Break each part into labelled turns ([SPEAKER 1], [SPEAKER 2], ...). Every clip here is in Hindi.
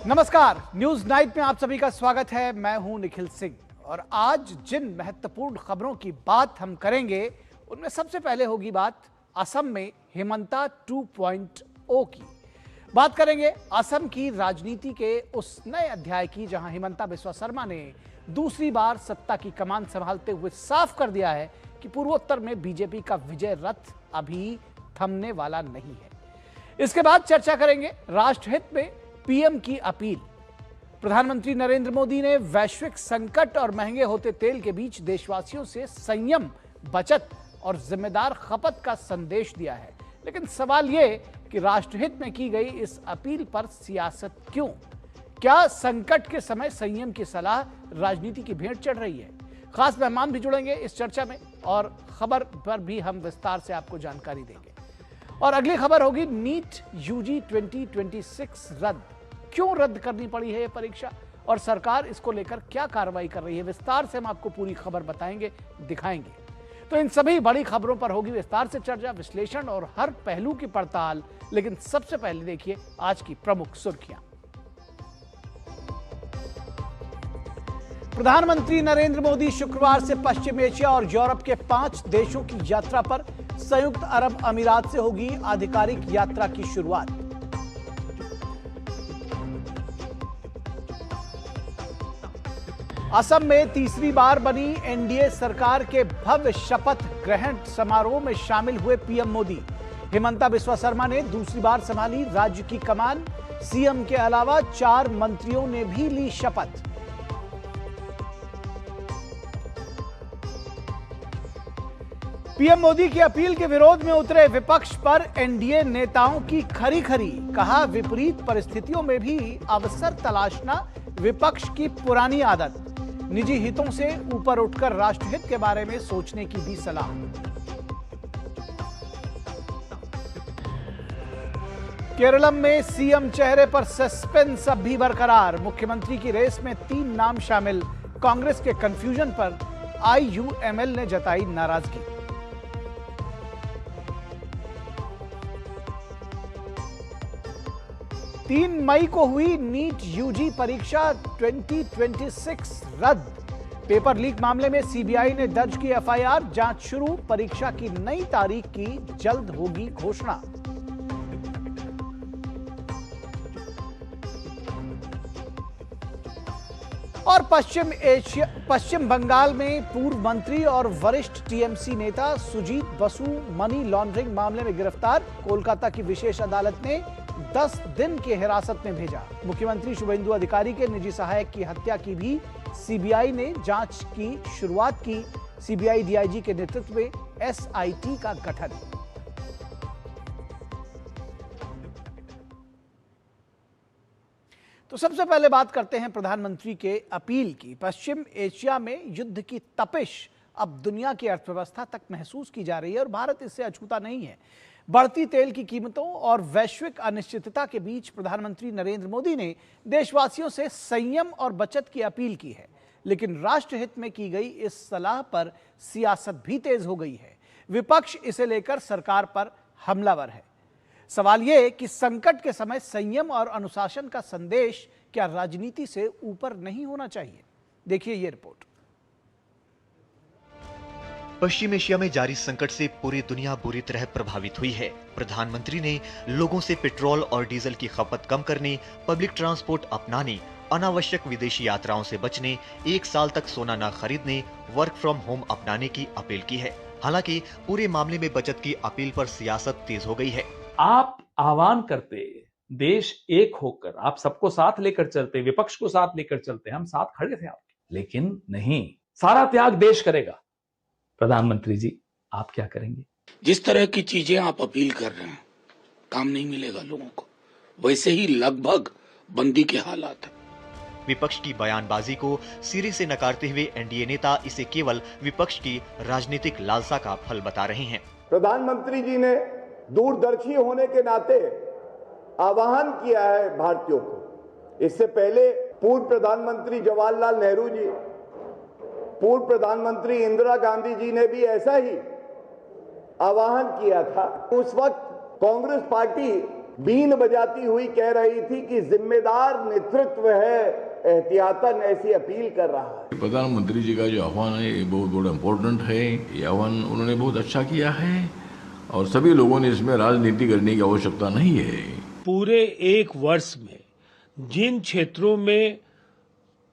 [SPEAKER 1] नमस्कार, न्यूज नाइट में आप सभी का स्वागत है। मैं हूं निखिल सिंह और आज जिन महत्वपूर्ण खबरों की बात हम करेंगे उनमें सबसे पहले होगी बात असम में हिमंता 2.0 की। बात करेंगे असम की राजनीति के उस नए अध्याय की जहां हिमंता बिस्वा शर्मा ने दूसरी बार सत्ता की कमान संभालते हुए साफ कर दिया है कि पूर्वोत्तर में बीजेपी का विजय रथ अभी थमने वाला नहीं है। इसके बाद चर्चा करेंगे राष्ट्रहित में पीएम की अपील। प्रधानमंत्री नरेंद्र मोदी ने वैश्विक संकट और महंगे होते तेल के बीच देशवासियों से संयम, बचत और जिम्मेदार खपत का संदेश दिया है। लेकिन सवाल यह कि राष्ट्रहित में की गई इस अपील पर सियासत क्यों? क्या संकट के समय संयम की सलाह राजनीति की भेंट चढ़ रही है? खास मेहमान भी जुड़ेंगे इस चर्चा में और खबर पर भी हम विस्तार से आपको जानकारी देंगे। और अगली खबर होगी नीट यूजी 2026 रद्द। क्यों रद्द करनी पड़ी है यह परीक्षा और सरकार इसको लेकर क्या कार्रवाई कर रही है? विस्तार से हम आपको पूरी खबर बताएंगे, दिखाएंगे। तो इन सभी बड़ी खबरों पर होगी विस्तार से चर्चा, विश्लेषण और हर पहलू की पड़ताल। लेकिन सबसे पहले देखिए आज की प्रमुख सुर्खियां। प्रधानमंत्री नरेंद्र मोदी शुक्रवार से पश्चिम एशिया और यूरोप के 5 देशों की यात्रा पर। संयुक्त अरब अमीरात से होगी आधिकारिक यात्रा की शुरुआत। असम में तीसरी बार बनी एनडीए सरकार के भव्य शपथ ग्रहण समारोह में शामिल हुए पीएम मोदी। हिमंता बिस्वा शर्मा ने दूसरी बार संभाली राज्य की कमान। सीएम के अलावा 4 मंत्रियों ने भी ली शपथ। पीएम मोदी की अपील के विरोध में उतरे विपक्ष पर एनडीए नेताओं की खरी खरी। कहा, विपरीत परिस्थितियों में भी अवसर तलाशना विपक्ष की पुरानी आदत। निजी हितों से ऊपर उठकर राष्ट्रहित के बारे में सोचने की दी सलाह। केरलम में सीएम चेहरे पर सस्पेंस अब भी बरकरार। मुख्यमंत्री की रेस में 3 नाम शामिल। कांग्रेस के कंफ्यूजन पर आईयूएमएल ने जताई नाराजगी। 3 मई को हुई नीट यूजी परीक्षा 2026 रद्द। पेपर लीक मामले में सीबीआई ने दर्ज की एफआईआर। जांच शुरू। परीक्षा की नई तारीख की जल्द होगी घोषणा। और पश्चिम बंगाल में पूर्व मंत्री और वरिष्ठ टीएमसी नेता सुजीत बसु मनी लॉन्ड्रिंग मामले में गिरफ्तार। कोलकाता की विशेष अदालत ने 10 दिन की हिरासत में भेजा। मुख्यमंत्री शुभेंदु अधिकारी के निजी सहायक की हत्या की भी सीबीआई ने जांच की शुरुआत की। सीबीआई डीआईजी के नेतृत्व में एसआईटी का गठन। तो सबसे पहले बात करते हैं प्रधानमंत्री के अपील की। पश्चिम एशिया में युद्ध की तपिश अब दुनिया की अर्थव्यवस्था तक महसूस की जा रही है और भारत इससे अछूता नहीं है। बढ़ती तेल की कीमतों और वैश्विक अनिश्चितता के बीच प्रधानमंत्री नरेंद्र मोदी ने देशवासियों से संयम और बचत की अपील की है। लेकिन राष्ट्रहित में की गई इस सलाह पर सियासत भी तेज हो गई है। विपक्ष इसे लेकर सरकार पर हमलावर है। सवाल यह कि संकट के समय संयम और अनुशासन का संदेश क्या राजनीति से ऊपर नहीं होना चाहिए? देखिए ये रिपोर्ट।
[SPEAKER 2] पश्चिम एशिया में जारी संकट से पूरी दुनिया बुरी तरह प्रभावित हुई है। प्रधानमंत्री ने लोगों से पेट्रोल और डीजल की खपत कम करने, पब्लिक ट्रांसपोर्ट अपनाने, अनावश्यक विदेशी यात्राओं से बचने, 1 साल तक सोना न खरीदने, वर्क फ्रॉम होम अपनाने की अपील की है। हालांकि पूरे मामले में बचत की अपील पर सियासत तेज हो गई है।
[SPEAKER 3] आप आह्वान करते, देश एक होकर आप सबको साथ लेकर चलते, विपक्ष को साथ लेकर चलते, हम साथ खड़े थे आपके। लेकिन नहीं, सारा त्याग देश करेगा। प्रधानमंत्री जी, आप क्या करेंगे?
[SPEAKER 4] जिस तरह की चीजें आप अपील कर रहे हैं, काम नहीं मिलेगा लोगों को। वैसे ही लगभग बंदी के हालात है।
[SPEAKER 2] विपक्ष की बयानबाजी को सिरे से नकारते हुए एनडीए नेता इसे केवल विपक्ष की राजनीतिक लालसा का फल बता रहे हैं।
[SPEAKER 5] प्रधानमंत्री जी ने दूरदर्शी होने के नाते आह्वान किया है भारतीयों को। इससे पहले पूर्व प्रधानमंत्री जवाहरलाल नेहरू जी, पूर्व प्रधानमंत्री इंदिरा गांधी जी ने भी ऐसा ही आह्वान किया था। उस वक्त कांग्रेस पार्टी बीन बजाती हुई कह रही थी कि जिम्मेदार नेतृत्व है, एहतियातन ऐसी अपील कर रहा है।
[SPEAKER 6] प्रधानमंत्री जी का जो आह्वान है ये बहुत बड़ा इम्पोर्टेंट है। ये आह्वान उन्होंने बहुत अच्छा किया है और सभी लोगों ने इसमें राजनीति करने की आवश्यकता नहीं है।
[SPEAKER 7] पूरे एक वर्ष में जिन क्षेत्रों में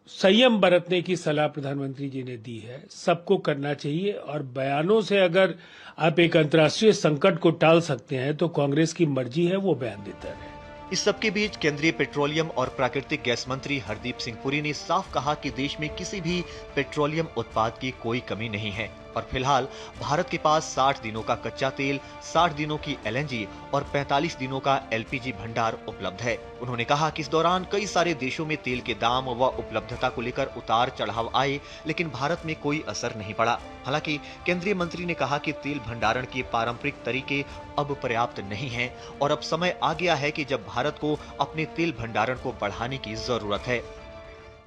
[SPEAKER 7] संयम बरतने की सलाह प्रधानमंत्री जी ने दी है, सबको करना चाहिए। और बयानों से अगर आप एक अंतर्राष्ट्रीय संकट को टाल सकते हैं तो कांग्रेस की मर्जी है, वो बयान देता रहे।
[SPEAKER 2] इस सबके बीच केंद्रीय पेट्रोलियम और प्राकृतिक गैस मंत्री हरदीप सिंह पुरी ने साफ कहा कि देश में किसी भी पेट्रोलियम उत्पाद की कोई कमी नहीं है और फिलहाल भारत के पास 60 दिनों का कच्चा तेल, 60 दिनों की एलएनजी और 45 दिनों का एलपीजी भंडार उपलब्ध है। उन्होंने कहा कि इस दौरान कई सारे देशों में तेल के दाम व उपलब्धता को लेकर उतार चढ़ाव आए, लेकिन भारत में कोई असर नहीं पड़ा। हालांकि केंद्रीय मंत्री ने कहा कि तेल भंडारण के पारंपरिक तरीके अब पर्याप्त नहीं हैं और अब समय आ गया है कि जब भारत को अपने तेल भंडारण को बढ़ाने की जरूरत है।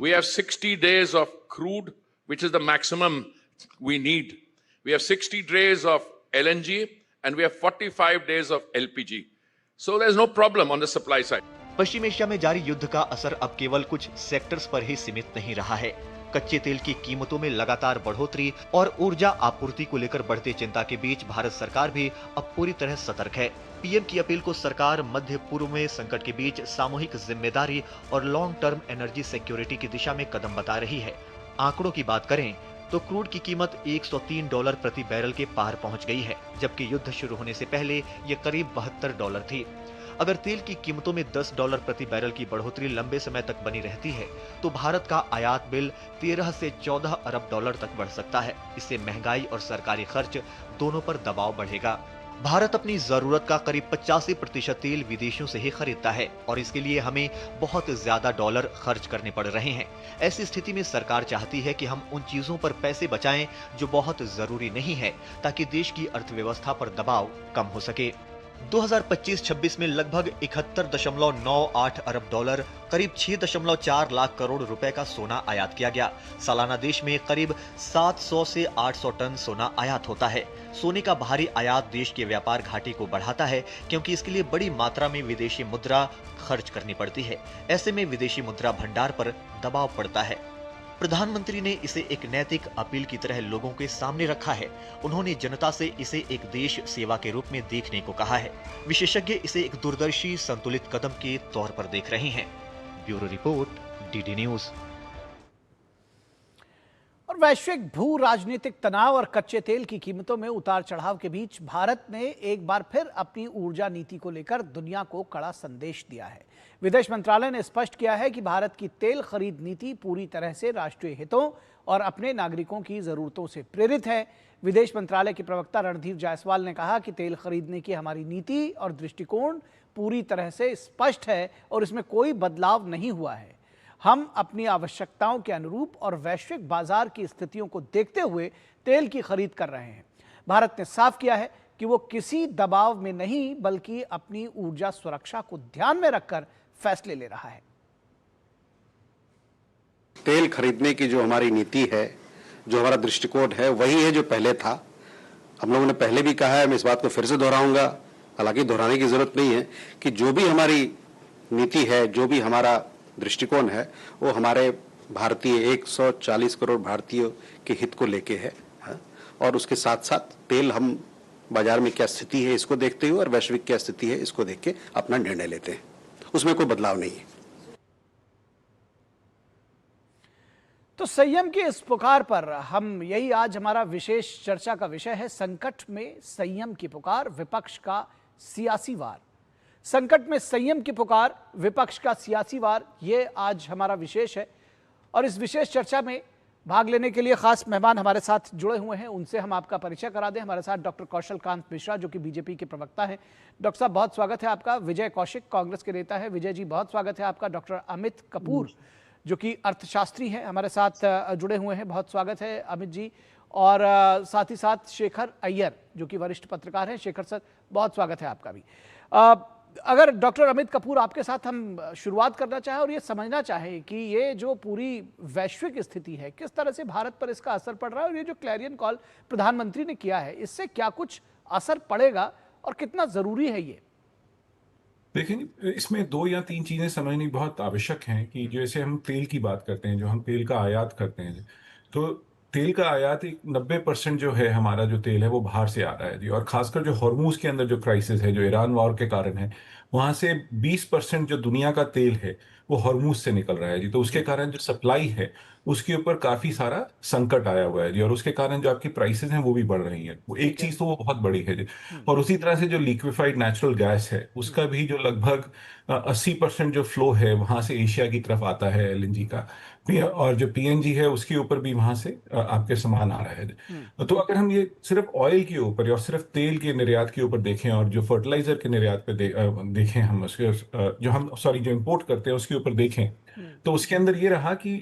[SPEAKER 8] We have 60 days of crude, which is the maximum we need. We have 60 days of LNG and we have 45 days of LPG. So there's no problem on the supply side.
[SPEAKER 2] Paschim Asia में जारी युद्ध का असर अब केवल कुछ सेक्टर्स पर ही सीमित नहीं रहा है। कच्चे तेल की कीमतों में लगातार बढ़ोतरी और ऊर्जा आपूर्ति को लेकर बढ़ती चिंता के बीच भारत सरकार भी अब पूरी तरह सतर्क है। पीएम की अपील को सरकार मध्य पूर्व में संकट के बीच सामूहिक जिम्मेदारी और लॉन्ग टर्म एनर्जी सिक्योरिटी की दिशा में कदम बता रही है। आंकड़ों की बात करें तो क्रूड की कीमत $103 प्रति बैरल के पार पहुंच गई है, जबकि युद्ध शुरू होने से पहले ये करीब $72 थी। अगर तेल की कीमतों में $10 प्रति बैरल की बढ़ोतरी लंबे समय तक बनी रहती है तो भारत का आयात बिल 13 से 14 अरब डॉलर तक बढ़ सकता है। इससे महंगाई और सरकारी खर्च दोनों पर दबाव बढ़ेगा। भारत अपनी जरूरत का करीब 85% तेल विदेशों से ही खरीदता है और इसके लिए हमें बहुत ज्यादा डॉलर खर्च करने पड़ रहे हैं। ऐसी स्थिति में सरकार चाहती है कि हम उन चीजों पर पैसे बचाएं जो बहुत जरूरी नहीं है, ताकि देश की अर्थव्यवस्था पर दबाव कम हो सके। 2025-26 में लगभग 71.98 अरब डॉलर, करीब 6.4 लाख करोड़ रुपए का सोना आयात किया गया। सालाना देश में करीब 700 से 800 टन सोना आयात होता है। सोने का भारी आयात देश के व्यापार घाटे को बढ़ाता है, क्योंकि इसके लिए बड़ी मात्रा में विदेशी मुद्रा खर्च करनी पड़ती है। ऐसे में विदेशी मुद्रा भंडार पर दबाव पड़ता है। प्रधानमंत्री ने इसे एक नैतिक अपील की तरह लोगों के सामने रखा है। उन्होंने जनता से इसे एक देश सेवा के रूप में देखने को कहा है। विशेषज्ञ इसे एक दूरदर्शी संतुलित कदम के तौर पर देख रहे हैं। Bureau report, DD news.
[SPEAKER 1] और वैश्विक भू राजनीतिक तनाव और कच्चे तेल की कीमतों में उतार चढ़ाव के बीच भारत ने एक बार फिर अपनी ऊर्जा नीति को लेकर दुनिया को कड़ा संदेश दिया है। विदेश मंत्रालय ने स्पष्ट किया है कि भारत की तेल खरीद नीति पूरी तरह से राष्ट्रीय हितों और अपने नागरिकों की जरूरतों से प्रेरित है। विदेश मंत्रालय के प्रवक्ता रणधीर जायसवाल ने कहा कि तेल खरीदने की हमारी नीति और दृष्टिकोण पूरी तरह से स्पष्ट है और इसमें कोई बदलाव नहीं हुआ है। हम अपनी आवश्यकताओं के अनुरूप और वैश्विक बाजार की स्थितियों को देखते हुए तेल की खरीद कर रहे हैं। भारत ने साफ किया है कि वो किसी दबाव में नहीं, बल्कि अपनी ऊर्जा सुरक्षा को ध्यान में रखकर फैसले ले रहा है।
[SPEAKER 9] तेल खरीदने की जो हमारी नीति है, जो हमारा दृष्टिकोण है, वही है जो पहले था। हम लोगों ने पहले भी कहा है, मैं इस बात को फिर से दोहराऊंगा, हालांकि दोहराने की जरूरत नहीं है, कि जो भी हमारी नीति है, जो भी हमारा दृष्टिकोण है, वो हमारे भारतीय 140 करोड़ भारतीयों के हित को लेके है। और उसके साथ साथ तेल हम बाजार में क्या स्थिति है इसको देखते हुए और वैश्विक क्या स्थिति है इसको देख के अपना निर्णय लेते हैं। उसमें कोई बदलाव नहीं है।
[SPEAKER 1] तो संयम की इस पुकार पर हम यही आज हमारा विशेष चर्चा का विषय है। संकट में संयम की पुकार, विपक्ष का सियासी वार। संकट में संयम की पुकार, विपक्ष का सियासी वार, ये आज हमारा विशेष है। और इस विशेष चर्चा में भाग लेने के लिए खास मेहमान हमारे साथ जुड़े हुए हैं। उनसे हम आपका परिचय करा दें। हमारे साथ डॉक्टर कौशल कांत मिश्रा, जो कि बीजेपी के प्रवक्ता हैं। डॉक्टर साहब, बहुत स्वागत है आपका। विजय कौशिक, कांग्रेस के नेता है। विजय जी, बहुत स्वागत है आपका। डॉक्टर अमित कपूर, जो कि अर्थशास्त्री हैं, हमारे साथ जुड़े हुए हैं। बहुत स्वागत है अमित जी। और साथ ही साथ शेखर अय्यर, जो कि वरिष्ठ पत्रकार हैं। शेखर सर, बहुत स्वागत है आपका भी। अगर डॉक्टर अमित कपूर, आपके साथ हम शुरुआत करना चाहें और ये समझना चाहें कि ये जो पूरी वैश्विक स्थिति है, किस तरह से भारत पर इसका असर पड़ रहा है, और ये जो क्लैरियन कॉल प्रधानमंत्री ने किया है, इससे क्या कुछ असर पड़ेगा और कितना जरूरी है ये?
[SPEAKER 10] देखिए, इसमें 2 या 3 चीज़ें समझनी बहुत आवश्यक हैं कि जैसे हम तेल की बात करते हैं, जो हम तेल का आयात करते हैं, तो तेल का आयात एक 90% जो है हमारा जो तेल है वो बाहर से आ रहा है जी। और खासकर जो हॉर्मूज़ के अंदर जो क्राइसिस है, जो ईरान वॉर के कारण है, वहाँ से 20% जो दुनिया का तेल है, वो हॉर्मूज़ से निकल रहा है जी। तो उसके कारण जो सप्लाई है, उसके ऊपर काफ़ी सारा संकट आया हुआ है जी, और उसके कारण जो आपकी प्राइसेज़ हैं वो भी बढ़ रही हैं। वो एक
[SPEAKER 1] ठीक है।
[SPEAKER 10] चीज़ तो वो बहुत बड़ी है जी। और उसी तरह से जो लिक्विफाइड नेचुरल गैस है, उसका भी जो लगभग 80% जो फ्लो है वहां से एशिया की तरफ आता है एलएनजी का। और जो पीएनजी है उसके ऊपर भी वहां से आपके सामान आ रहा है। तो अगर हम ये सिर्फ ऑयल के ऊपर और सिर्फ तेल के निर्यात के ऊपर देखें, और जो फर्टिलाइजर के निर्यात पे देखें हम उसके, जो हम सॉरी जो इंपोर्ट करते हैं उसके ऊपर देखें, तो उसके अंदर ये रहा कि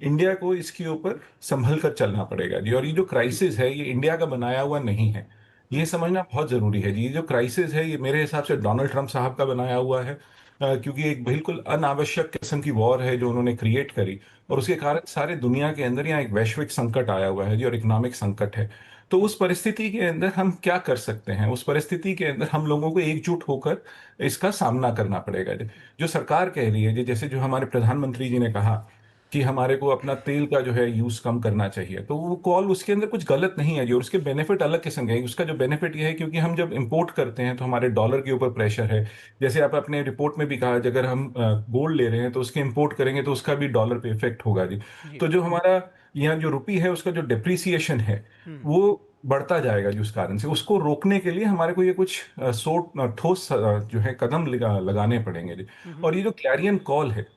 [SPEAKER 10] इंडिया को इसके ऊपर संभल कर चलना पड़ेगा जी। और ये जो क्राइसिस है ये इंडिया का बनाया हुआ नहीं है, ये समझना बहुत जरूरी है जी। ये जो क्राइसिस है ये मेरे हिसाब से डोनाल्ड ट्रंप साहब का बनाया हुआ है, क्योंकि एक बिल्कुल अनावश्यक किस्म की वॉर है जो उन्होंने क्रिएट करी, और उसके कारण सारे दुनिया के अंदर यहाँ एक वैश्विक संकट आया हुआ है जी, और इकोनॉमिक संकट है। तो उस परिस्थिति के अंदर हम क्या कर सकते हैं? उस परिस्थिति के अंदर हम लोगों को एकजुट होकर इसका सामना करना पड़ेगा जी। जो सरकार कह रही है जी, जैसे जो हमारे प्रधानमंत्री जी ने कहा कि हमारे को अपना तेल का जो है यूज कम करना चाहिए, तो वो कॉल उसके अंदर कुछ गलत नहीं है जी। और उसके बेनिफिट अलग किस्म के हैं। उसका जो बेनिफिट ये है, क्योंकि हम जब इंपोर्ट करते हैं तो हमारे डॉलर के ऊपर प्रेशर है। जैसे आप अपने रिपोर्ट में भी कहा, अगर हम गोल्ड ले रहे हैं तो उसके इंपोर्ट करेंगे तो उसका भी डॉलर पे इफेक्ट होगा जी। तो जो हमारा यहाँ जो रुपी है उसका जो डिप्रिसिएशन है वो बढ़ता जाएगा जी। उस कारण से उसको रोकने के लिए हमारे को ये कुछ ठोस जो है कदम लगाने पड़ेंगे जी। और ये जो क्लैरियन कॉल है,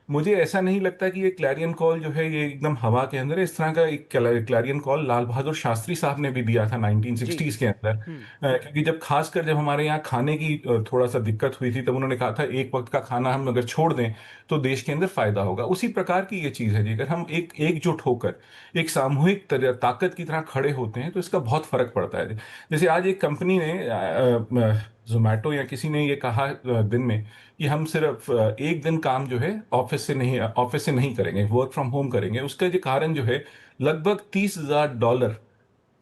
[SPEAKER 10] मुझे ऐसा नहीं लगता कि ये क्लैरियन कॉल जो है ये एकदम हवा के अंदर है। इस तरह का एक क्लैरियन कॉल लाल बहादुर शास्त्री साहब ने भी दिया था 1960s के अंदर। क्योंकि जब खासकर जब हमारे यहाँ खाने की थोड़ा सा दिक्कत हुई थी, तब उन्होंने कहा था एक वक्त का खाना हम अगर छोड़ दें तो देश के अंदर फायदा होगा। उसी प्रकार की ये चीज है जी। अगर हम एकजुट होकर एक सामूहिक ताकत की तरह खड़े होते हैं तो इसका बहुत फर्क पड़ता है। जैसे आज एक कंपनी ने, जोमेटो या किसी ने ये कहा दिन में कि हम सिर्फ एक दिन काम जो है ऑफिस से नहीं करेंगे, वर्क फ्रॉम होम करेंगे। उसका जो कारण जो है लगभग $30,000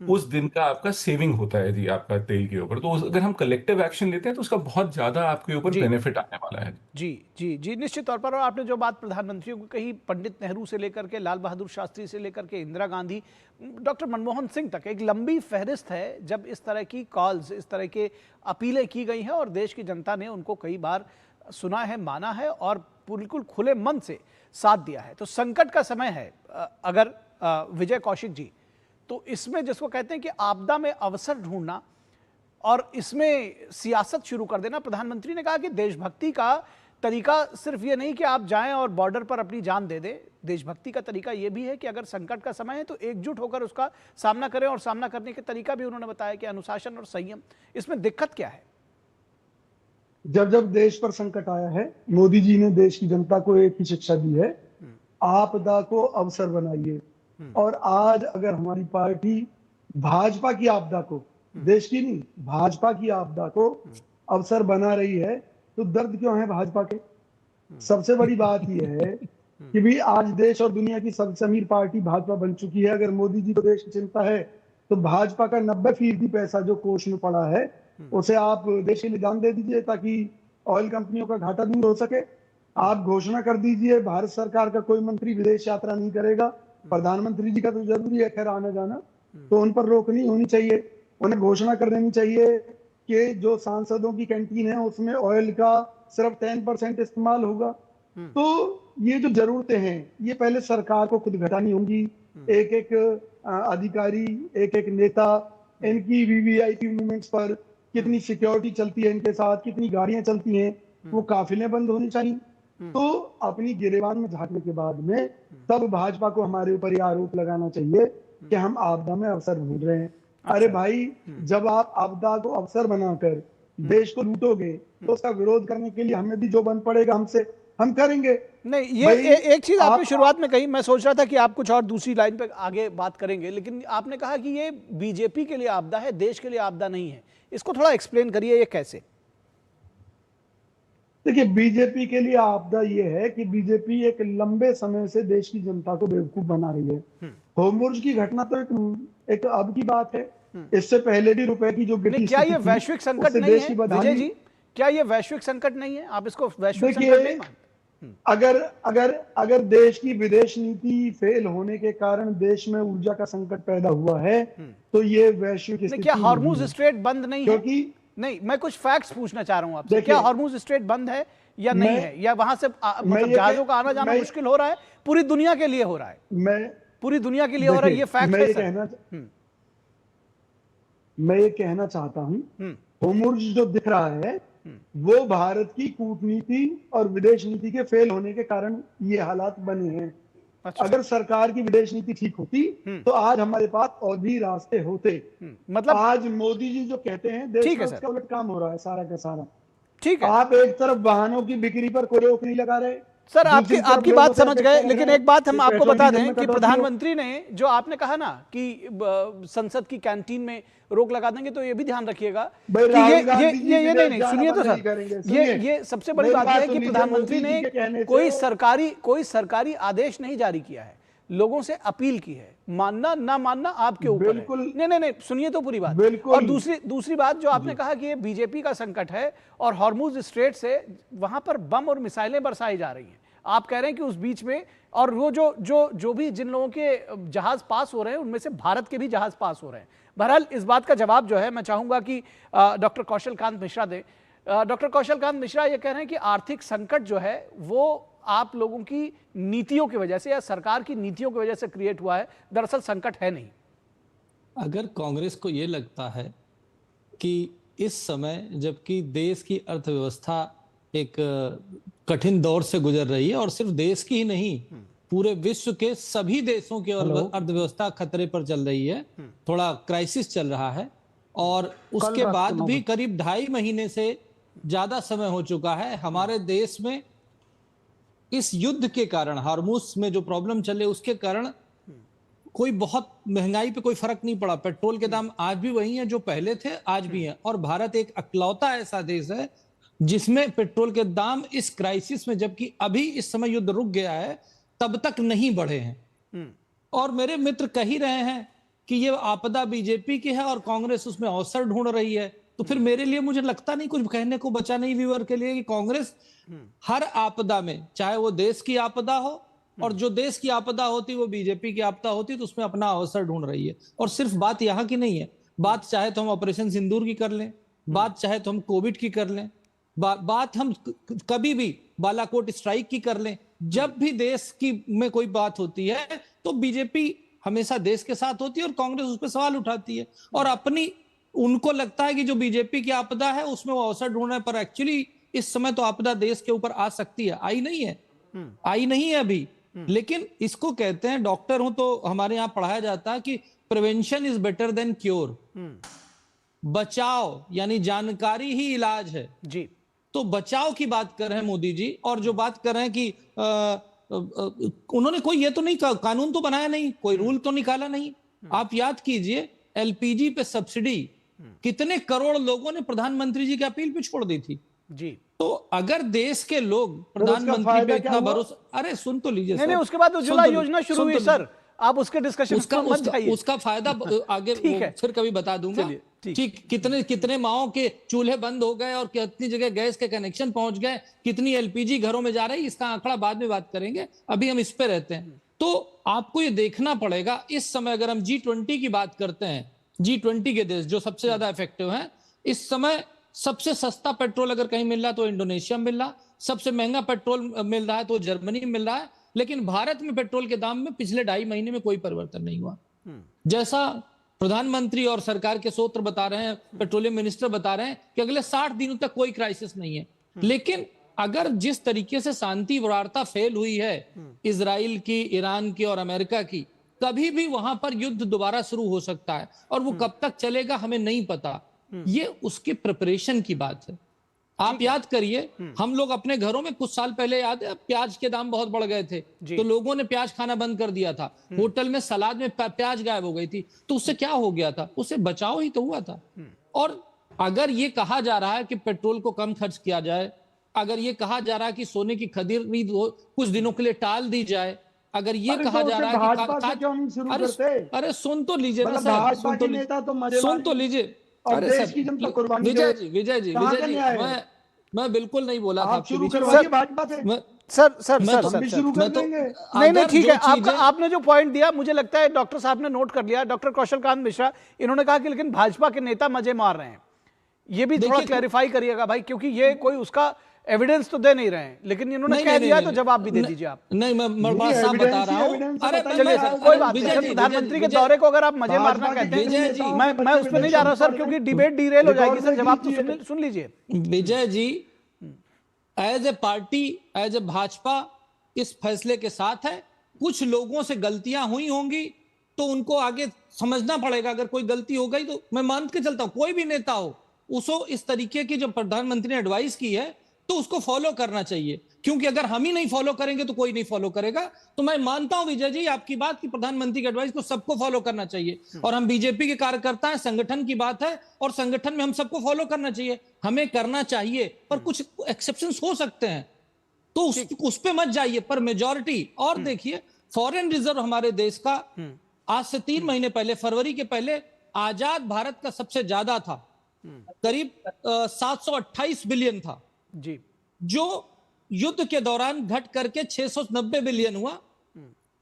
[SPEAKER 10] उस दिन का आपका सेविंग होता है जी, आपका तेल के ऊपर। तो अगर हम कलेक्टिव एक्शन लेते हैं तो उसका बहुत ज्यादा आपके ऊपर
[SPEAKER 1] जी
[SPEAKER 10] बेनिफिट आने वाला है।
[SPEAKER 1] जी जी जी, निश्चित तौर पर। और आपने जो बात प्रधानमंत्रियों को कही, पंडित नेहरू से लेकर के लाल बहादुर शास्त्री से लेकर के इंदिरा गांधी, डॉक्टर मनमोहन सिंह तक, एक लंबी फहरिस्त है जब इस तरह की कॉल्स, इस तरह के अपीलें की गई हैं और देश की जनता ने उनको कई बार सुना है, माना है और बिल्कुल खुले मन से साथ दिया है। तो संकट का समय है अगर विजय कौशिक जी, तो इसमें जिसको कहते हैं कि आपदा में अवसर ढूंढना और इसमें सियासत शुरू कर देना। प्रधानमंत्री ने कहा कि देशभक्ति का तरीका सिर्फ ये नहीं कि आप जाएं और बॉर्डर पर अपनी जान दे दें। देशभक्ति का तरीका ये भी है कि अगर संकट का समय है तो एकजुट होकर उसका सामना करें, और सामना करने के तरीका भी उन्होंने बताया कि अनुशासन और संयम। इसमें दिक्कत क्या है?
[SPEAKER 11] जब जब देश पर संकट आया है, मोदी जी ने देश की जनता को एक ही शिक्षा दी है, आपदा को अवसर बनाइए। और आज अगर हमारी पार्टी भाजपा की आपदा को, देश की नहीं, भाजपा की आपदा को अवसर बना रही है, तो दर्द क्यों है भाजपा के? सबसे बड़ी बात यह है कि भी आज देश और दुनिया की सबसे अमीर पार्टी भाजपा बन चुकी है। अगर मोदी जी को देश की चिंता है तो भाजपा का 90% पैसा जो कोष में पड़ा है उसे आप देश के लिए दान दे दीजिए, ताकि ऑयल कंपनियों का घाटा दूर हो सके। आप घोषणा कर दीजिए भारत सरकार का कोई मंत्री विदेश यात्रा नहीं करेगा। प्रधानमंत्री जी का तो जरूरी है खैर आना जाना, तो उन पर रोक नहीं होनी चाहिए। उन्हें घोषणा कर देनी चाहिए कि जो सांसदों की कैंटीन है उसमें ऑयल का सिर्फ 10% इस्तेमाल होगा। तो ये जो जरूरतें हैं ये पहले सरकार को खुद घटानी होंगी। एक एक अधिकारी, एक एक नेता, इनकी वीवीआईपी मूवमेंट्स पर कितनी सिक्योरिटी चलती है, इनके साथ कितनी गाड़ियां चलती हैं, वो काफिले बंद होनी चाहिए। तो अपनी गिरेबान में झांकने के बाद में तब भाजपा को हमारे ऊपर यह आरोप लगाना चाहिए कि हम आपदा में अवसर ढूंढ रहे हैं। अरे भाई, जब आप आपदा को अवसर बनाकर देश को लूटोगे तो उसका विरोध करने के लिए हमें भी जो बन पड़ेगा हमसे हम करेंगे।
[SPEAKER 1] नहीं, ये एक चीज आपने शुरुआत में कही, मैं सोच रहा था कि आप कुछ और दूसरी लाइन पे आगे बात करेंगे, लेकिन आपने कहा कि ये बीजेपी के लिए आपदा है, देश के लिए आपदा नहीं है। इसको थोड़ा एक्सप्लेन करिए, ये कैसे?
[SPEAKER 11] देखिए, बीजेपी के लिए आपदा ये है कि बीजेपी एक लंबे समय से देश की जनता को बेवकूफ बना रही है। होमबुर्ज की घटना तो एक अब की बात है, इससे पहले भी रुपए की जो
[SPEAKER 1] क्या ये वैश्विक संकट नहीं है विजय जी? क्या ये वैश्विक संकट नहीं है? आप इसको वैश्विक
[SPEAKER 11] देखिए,
[SPEAKER 1] संकट नहीं मानते?
[SPEAKER 11] अगर देश की विदेश नीति फेल होने के कारण देश में ऊर्जा का संकट पैदा हुआ है तो ये वैश्विक स्थिति
[SPEAKER 1] क्या हॉर्मुज स्ट्रेट बंद नहीं है?
[SPEAKER 11] क्योंकि
[SPEAKER 1] नहीं, मैं कुछ फैक्ट्स पूछना चाह रहा हूं आपसे। क्या हॉर्मुज स्ट्रेट बंद है या नहीं है, या वहां से मतलब जहाजों का आना जाना मुश्किल हो रहा है? पूरी दुनिया के लिए हो रहा है, पूरी दुनिया के लिए हो रहा है, ये फैक्ट है सर।
[SPEAKER 11] मैं ये कहना चाहता हूं, हॉर्मुज जो दिख रहा है वो भारत की कूटनीति और विदेश नीति के फेल होने के कारण ये हालात बने हैं। अच्छा। अगर सरकार की विदेश नीति ठीक होती तो आज हमारे पास और भी रास्ते होते।
[SPEAKER 1] मतलब
[SPEAKER 11] आज मोदी जी जो कहते हैं देश में उसका उलट काम हो रहा है सारा का सारा।
[SPEAKER 1] ठीक है,
[SPEAKER 11] आप एक तरफ वाहनों की बिक्री पर कोई रोक नहीं लगा रहे
[SPEAKER 1] सर, आपकी बात समझ गए, लेकिन एक बात हम आपको बता दें कि प्रधानमंत्री ने जो आपने कहा ना कि संसद की कैंटीन में रोक लगा देंगे, तो ये भी ध्यान रखिएगा कि ये नहीं, सुनिए तो सर, ये सबसे बड़ी बात है कि प्रधानमंत्री ने कोई सरकारी आदेश नहीं जारी किया है, लोगों से अपील की है। मानना ना मानना आपके ऊपर है। नहीं, सुनिए तो पूरी बात। और दूसरी बात जो आपने कहा कि ये बीजेपी का संकट है और हॉर्मुज स्ट्रेट से वहां पर बम और मिसाइलें बरसाई जा रही हैं। आप कह रहे हैं कि उस बीच में, और वो जो भी जिन लोगों के जहाज पास हो रहे हैं उनमें से भारत के भी जहाज पास हो रहे हैं। बहरहाल इस बात का जवाब जो है मैं चाहूंगा कि डॉक्टर कौशल कांत मिश्रा दें। डॉक्टर कौशल कांत मिश्रा ये कह रहे हैं कि आर्थिक संकट जो है वो आप लोगों की नीतियों की वजह से या सरकार की नीतियों की वजह से क्रिएट हुआ है, दरअसल संकट है नहीं।
[SPEAKER 12] अगर कांग्रेस को ये लगता है कि इस समय जबकि देश की अर्थव्यवस्था एक कठिन दौर से गुजर रही है, और सिर्फ देश की ही नहीं पूरे विश्व के सभी देशों की अर्थव्यवस्था खतरे पर चल रही है, थोड़ा क्राइसिस चल रहा है, और उसके बाद भी करीब 2.5 महीने से ज्यादा समय हो चुका है हमारे देश में इस युद्ध के कारण, हार्मुज में जो प्रॉब्लम चले उसके कारण कोई बहुत महंगाई पे कोई फर्क नहीं पड़ा। पेट्रोल के दाम आज भी वही हैं जो पहले थे, आज भी हैं। और भारत एक इकलौता ऐसा देश है जिसमें पेट्रोल के दाम इस क्राइसिस में, जबकि अभी इस समय युद्ध रुक गया है, तब तक नहीं बढ़े हैं। और मेरे मित्र कह ही रहे हैं कि ये आपदा बीजेपी की है और कांग्रेस उसमें अवसर ढूंढ रही है, तो फिर मेरे लिए मुझे लगता नहीं कुछ कहने को बचा नहीं व्यूअर के लिए कि कांग्रेस हर आपदा में, चाहे वो देश की आपदा हो, और जो देश की आपदा होती वो बीजेपी की आपदा होती, तो उसमें अपना अवसर ढूंढ रही है। और सिर्फ बात यहाँ की नहीं है, बात चाहे तो हम ऑपरेशन सिंदूर की कर लें, बात चाहे तो हम कोविड की कर लें, बात हम कभी भी बालाकोट स्ट्राइक की कर लें। जब भी देश की में कोई बात होती है तो बीजेपी हमेशा देश के साथ होती है और कांग्रेस उस पर सवाल उठाती है, और अपनी उनको लगता है कि जो बीजेपी की आपदा है उसमें वो अवसर ढूंढने पर, एक्चुअली इस समय तो आपदा देश के ऊपर आ सकती है, आई नहीं है अभी। लेकिन इसको कहते हैं, डॉक्टर हूं तो हमारे यहाँ पढ़ाया जाता है कि prevention is better than cure. बचाव यानी जानकारी ही इलाज है
[SPEAKER 1] जी।
[SPEAKER 12] तो बचाव की बात कर रहे हैं मोदी जी, और जो बात कर रहे हैं कि उन्होंने कोई ये तो नहीं, कानून तो बनाया नहीं, कोई रूल तो निकाला नहीं। आप याद कीजिए एलपीजी पे सब्सिडी कितने करोड़ लोगों ने प्रधानमंत्री जी की अपील पे छोड़ दी थी
[SPEAKER 1] जी।
[SPEAKER 12] तो अगर देश के लोग प्रधानमंत्री पे इतना भरोसा, अरे सुन तो लीजिए,
[SPEAKER 1] नहीं, उसके बाद उज्ज्वला योजना शुरू हुई सर, आप उसके डिस्कशन
[SPEAKER 12] उसका फायदा आगे फिर कभी बता दूंगा। ठीक, कितने माओ के चूल्हे बंद हो गए और कितनी जगह गैस के कनेक्शन पहुंच गए, कितनी एलपीजी घरों में जा रही, इसका आंकड़ा बाद में बात करेंगे, अभी हम इस पे रहते हैं। तो आपको ये देखना पड़ेगा इस समय, अगर हम G20 की बात करते हैं, G20 के देश जो सबसे ज्यादा इफेक्टिव हैं इस समय, सबसे सस्ता पेट्रोल अगर कहीं मिल रहा तो इंडोनेशिया मिल रहा, सबसे महंगा पेट्रोल मिल रहा है तो जर्मनी मिल रहा है। लेकिन भारत में पेट्रोल के दाम में पिछले 2.5 महीने में कोई परिवर्तन नहीं हुआ। जैसा प्रधानमंत्री और सरकार के सूत्र बता रहे हैं, पेट्रोलियम मिनिस्टर बता रहे हैं कि अगले 60 दिनों तक कोई क्राइसिस नहीं है। लेकिन अगर जिस तरीके से शांति वार्ता फेल हुई है इजराइल की, ईरान की और अमेरिका की, कभी भी वहां पर युद्ध दोबारा शुरू हो सकता है, और वो कब तक चलेगा हमें नहीं पता। ये उसके प्रिपरेशन की बात है। आप याद करिए, हम लोग अपने घरों में कुछ साल पहले, याद है, प्याज के दाम बहुत बढ़ गए थे तो लोगों ने प्याज खाना बंद कर दिया था, होटल में सलाद में प्याज गायब हो गई थी, तो उससे क्या हो गया था? उससे बचाव ही तो हुआ था। और अगर ये कहा जा रहा है कि पेट्रोल को कम खर्च किया जाए, अगर ये कहा जा रहा है कि सोने की खरीद कुछ दिनों के लिए टाल दी जाए, अगर ये कहा जा रहा है कि अरे सुन तो लीजिए ना सर, सुन तो लीजिए। अरे सर विजय जी मैं बिल्कुल नहीं बोला था।
[SPEAKER 11] आप शुरू करवाइए भाजपा से।
[SPEAKER 1] सर
[SPEAKER 11] हम भी शुरू कर देंगे।
[SPEAKER 1] नहीं ठीक है, आपने जो पॉइंट दिया मुझे लगता है डॉक्टर साहब ने नोट कर लिया। डॉक्टर कौशल कांत मिश्रा, इन्होंने कहा कि लेकिन भाजपा के नेता मजे मार रहे हैं, ये भी थोड़ा क्लैरिफाई करिएगा भाई, क्योंकि ये कोई उसका एविडेंस तो दे नहीं रहे हैं, लेकिन इन्होंने कह दिया तो जवाब भी दे दीजिए आप।
[SPEAKER 12] नहीं, मैं बड़ा साफ बता रहा हूं।
[SPEAKER 1] अरे चलिए सर, कोई बात नहीं। प्रधानमंत्री के दौरे को अगर आप मजे मारना कहते हैं, मैं उस पर नहीं जा रहा सर, क्योंकि डिबेट डीरेल हो जाएगी सर। जवाब तो सुन लीजिए।
[SPEAKER 12] Vijay ji, as a party, as a Bhajpa इस फैसले के साथ है। कुछ लोगों से गलतियां हुई होंगी तो उनको आगे समझना पड़ेगा। अगर कोई गलती हो गई तो मैं मान के चलता हूं, कोई भी नेता हो उसको इस तरीके की जो प्रधानमंत्री ने एडवाइस की है तो उसको फॉलो करना चाहिए, क्योंकि अगर हम ही नहीं फॉलो करेंगे तो कोई नहीं फॉलो करेगा। तो मैं मानता हूं विजय जी आपकी बात कि प्रधानमंत्री की एडवाइस को सबको फॉलो करना चाहिए, और हम बीजेपी के कार्यकर्ता हैं, संगठन की बात है और संगठन में हम सबको फॉलो करना चाहिए, हमें करना चाहिए। पर कुछ एक्सेप्शंस हो सकते हैं तो उस पे मत जाइए, पर मेजॉरिटी। और देखिए, फॉरेन रिजर्व हमारे देश का आज से 3 महीने पहले, फरवरी के पहले, आजाद भारत का सबसे ज्यादा था, करीब 728 बिलियन था
[SPEAKER 1] जी,
[SPEAKER 12] जो युद्ध के दौरान घट करके 690 बिलियन हुआ।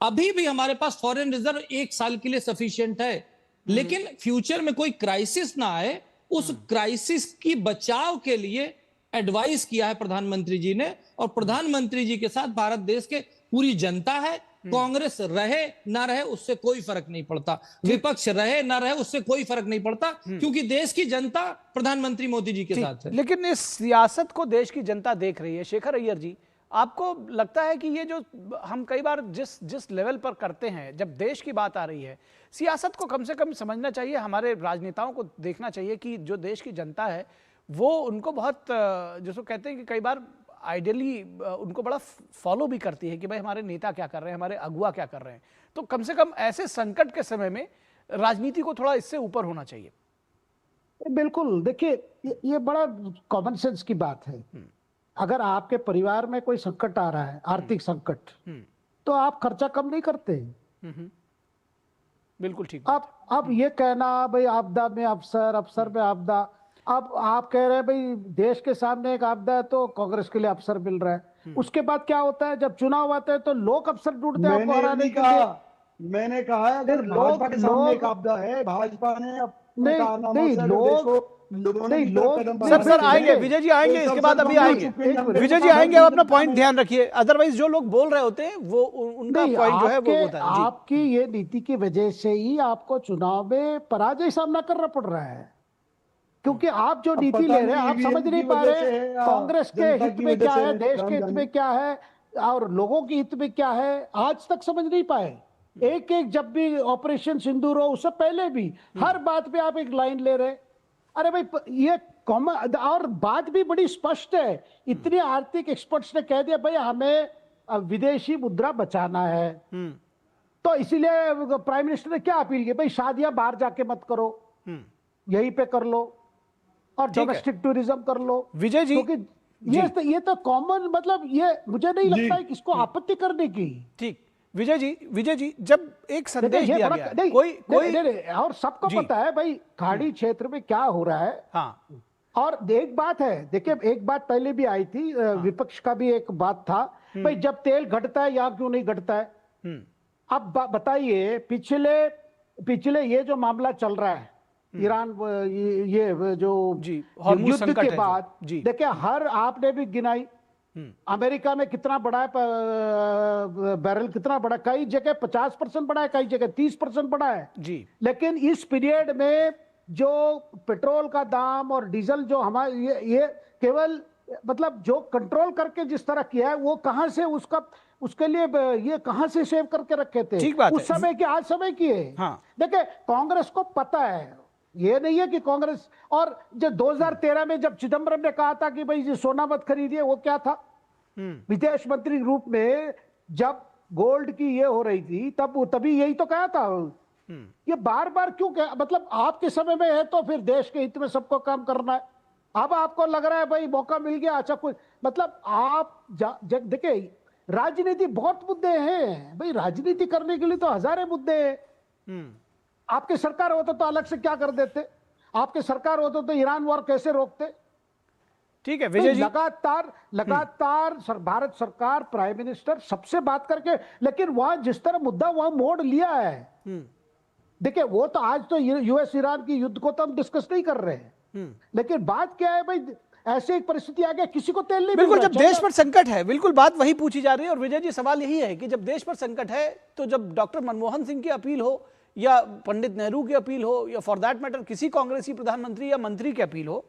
[SPEAKER 12] अभी भी हमारे पास फॉरेन रिजर्व 1 साल के लिए सफिशिएंट है, लेकिन फ्यूचर में कोई क्राइसिस ना आए, उस क्राइसिस की बचाव के लिए एडवाइस किया है प्रधानमंत्री जी ने। और प्रधानमंत्री जी के साथ भारत देश के पूरी जनता है। कांग्रेस रहे ना रहे उससे कोई फर्क नहीं पड़ता, विपक्ष रहे ना रहे उससे कोई फर्क नहीं पड़ता, क्योंकि देश की जनता प्रधानमंत्री मोदी जी के साथ है।
[SPEAKER 1] लेकिन इस सियासत को देश की जनता देख रही है। शेखर अय्यर जी, आपको लगता है कि ये जो हम कई बार जिस लेवल पर करते हैं, जब देश की बात आ रही है, सियासत को कम से कम समझना चाहिए, हमारे राजनेताओं को देखना चाहिए कि जो देश की जनता है वो उनको बहुत, जिसको कहते हैं कि कई बार आइडियली उनको बड़ा फॉलो भी करती है कि भाई हमारे नेता क्या कर रहे हैं, हमारे अगुआ क्या कर रहे हैं। तो कम से कम ऐसे संकट के समय में राजनीति को थोड़ा इससे ऊपर होना चाहिए।
[SPEAKER 13] बिल्कुल, देखिए ये बड़ा कॉमन सेंस की बात है। अगर आपके परिवार में कोई संकट आ रहा है, आर्थिक संकट, तो आप खर्चा कम नहीं करते।
[SPEAKER 1] बिल्कुल ठीक।
[SPEAKER 13] अब ये कहना भाई आपदा में अफसर, अफसर में आपदा, अब आप कह रहे हैं भाई देश के सामने एक आपदा है तो कांग्रेस के लिए अफसर मिल रहा है। उसके बाद क्या होता है, जब चुनाव आते हैं तो लोग अफसर ढूंढते हैं आपको हराने के लिए।
[SPEAKER 11] मैंने कहा है अगर भाजपा के सामने एक आपदा है, भाजपा ने
[SPEAKER 1] सर आएंगे, विजय जी आएंगे, इसके बाद अभी आएंगे विजय जी आएंगे। अपना पॉइंट ध्यान रखिए, अदरवाइज जो लोग बोल रहे होते हैं वो उनका पॉइंट जो है वो होता है।
[SPEAKER 13] आपकी ये नीति की वजह से ही आपको चुनाव में पराजय सामना करना पड़ रहा है, क्योंकि आप जो नीति ले रहे हैं आप समझ नहीं पा रहे कांग्रेस के हित में क्या है, देश के हित में क्या है और लोगों के हित में क्या है, आज तक समझ नहीं पाए। एक जब भी ऑपरेशन सिंदूर हो, उससे पहले भी हर बात पे आप एक लाइन ले रहे। अरे भाई ये कॉमन, और बात भी बड़ी स्पष्ट है। इतने आर्थिक एक्सपर्ट्स ने कह दिया भाई हमें विदेशी मुद्रा बचाना है, तो इसीलिए प्राइम मिनिस्टर ने क्या अपील की, भाई शादियां बाहर जाके मत करो, यहीं पे कर लो और डोमेस्टिक टूरिज्म कर लो।
[SPEAKER 1] विजय जी,
[SPEAKER 13] क्योंकि ये तो कॉमन, मतलब ये मुझे नहीं लगता है किसको आपत्ति करने की।
[SPEAKER 1] ठीक, विजय जी जब एक संदेश दिया गया, कोई
[SPEAKER 13] और सबको पता है भाई खाड़ी क्षेत्र में क्या हो रहा है।
[SPEAKER 1] हाँ,
[SPEAKER 13] और एक बात है, देखिए एक बात पहले भी आई थी, विपक्ष का भी एक बात था भाई जब तेल घटता है यहाँ क्यों नहीं घटता है। अब बताइए, पिछले ये जो मामला चल रहा है ईरान, ये जो युद्ध के बाद, देखिए हर आपने भी गिनाई, अमेरिका में कितना बढ़ा है बैरल, कितना बढ़ा, कई जगह 50% बढ़ा है, कई जगह 30% बढ़ा है
[SPEAKER 1] जी। लेकिन
[SPEAKER 13] इस पीरियड में जो पेट्रोल का दाम और डीजल जो हमारे ये केवल मतलब जो कंट्रोल करके जिस तरह किया है, वो कहां से उसके लिए ये कहां से सेव करके रखे थे,
[SPEAKER 1] ठीक बात
[SPEAKER 13] उस समय के आज समय की है।
[SPEAKER 1] हाँ।
[SPEAKER 13] देखिए कांग्रेस को पता है, ये नहीं है कि कांग्रेस, और जो 2013 में जब चिदम्बरम ने कहा था कि भाई सोना मत खरीदिए, वो क्या था, विदेश मंत्री रूप में जब गोल्ड की ये हो रही थी तभी यही तो कहा था। ये बार बार क्यों कहा, मतलब आपके समय में है तो फिर देश के हित में सबको काम करना है। अब आपको लग रहा है भाई मौका मिल गया, अच्छा कोई, मतलब आप देखिए राजनीति बहुत मुद्दे हैं भाई, राजनीति करने के लिए तो हजारों मुद्दे हैं। आपके सरकार होते तो अलग से क्या कर देते, आपके सरकार होते तो ईरान वॉर कैसे रोकते।
[SPEAKER 1] ठीक है विजय जी,
[SPEAKER 13] लगातार भारत सरकार, प्राइम मिनिस्टर सबसे बात करके, लेकिन वहां जिस तरह मुद्दा वहां मोड़ लिया है, देखिए वो तो आज तो यूएस ईरान की युद्ध को तो हम डिस्कस नहीं कर रहे हैं, लेकिन बात क्या है भाई, ऐसे एक परिस्थिति आ गया, किसी को तेल नहीं मिल
[SPEAKER 1] बिल्कुल
[SPEAKER 13] रहा,
[SPEAKER 1] जब देश पर संकट है, बिल्कुल बात वही पूछी जा रही है। और विजय जी सवाल यही है कि जब देश पर संकट है, तो जब डॉक्टर मनमोहन सिंह की अपील हो या पंडित नेहरू की अपील हो या फॉर दैट मैटर किसी कांग्रेसी प्रधानमंत्री या मंत्री की अपील हो,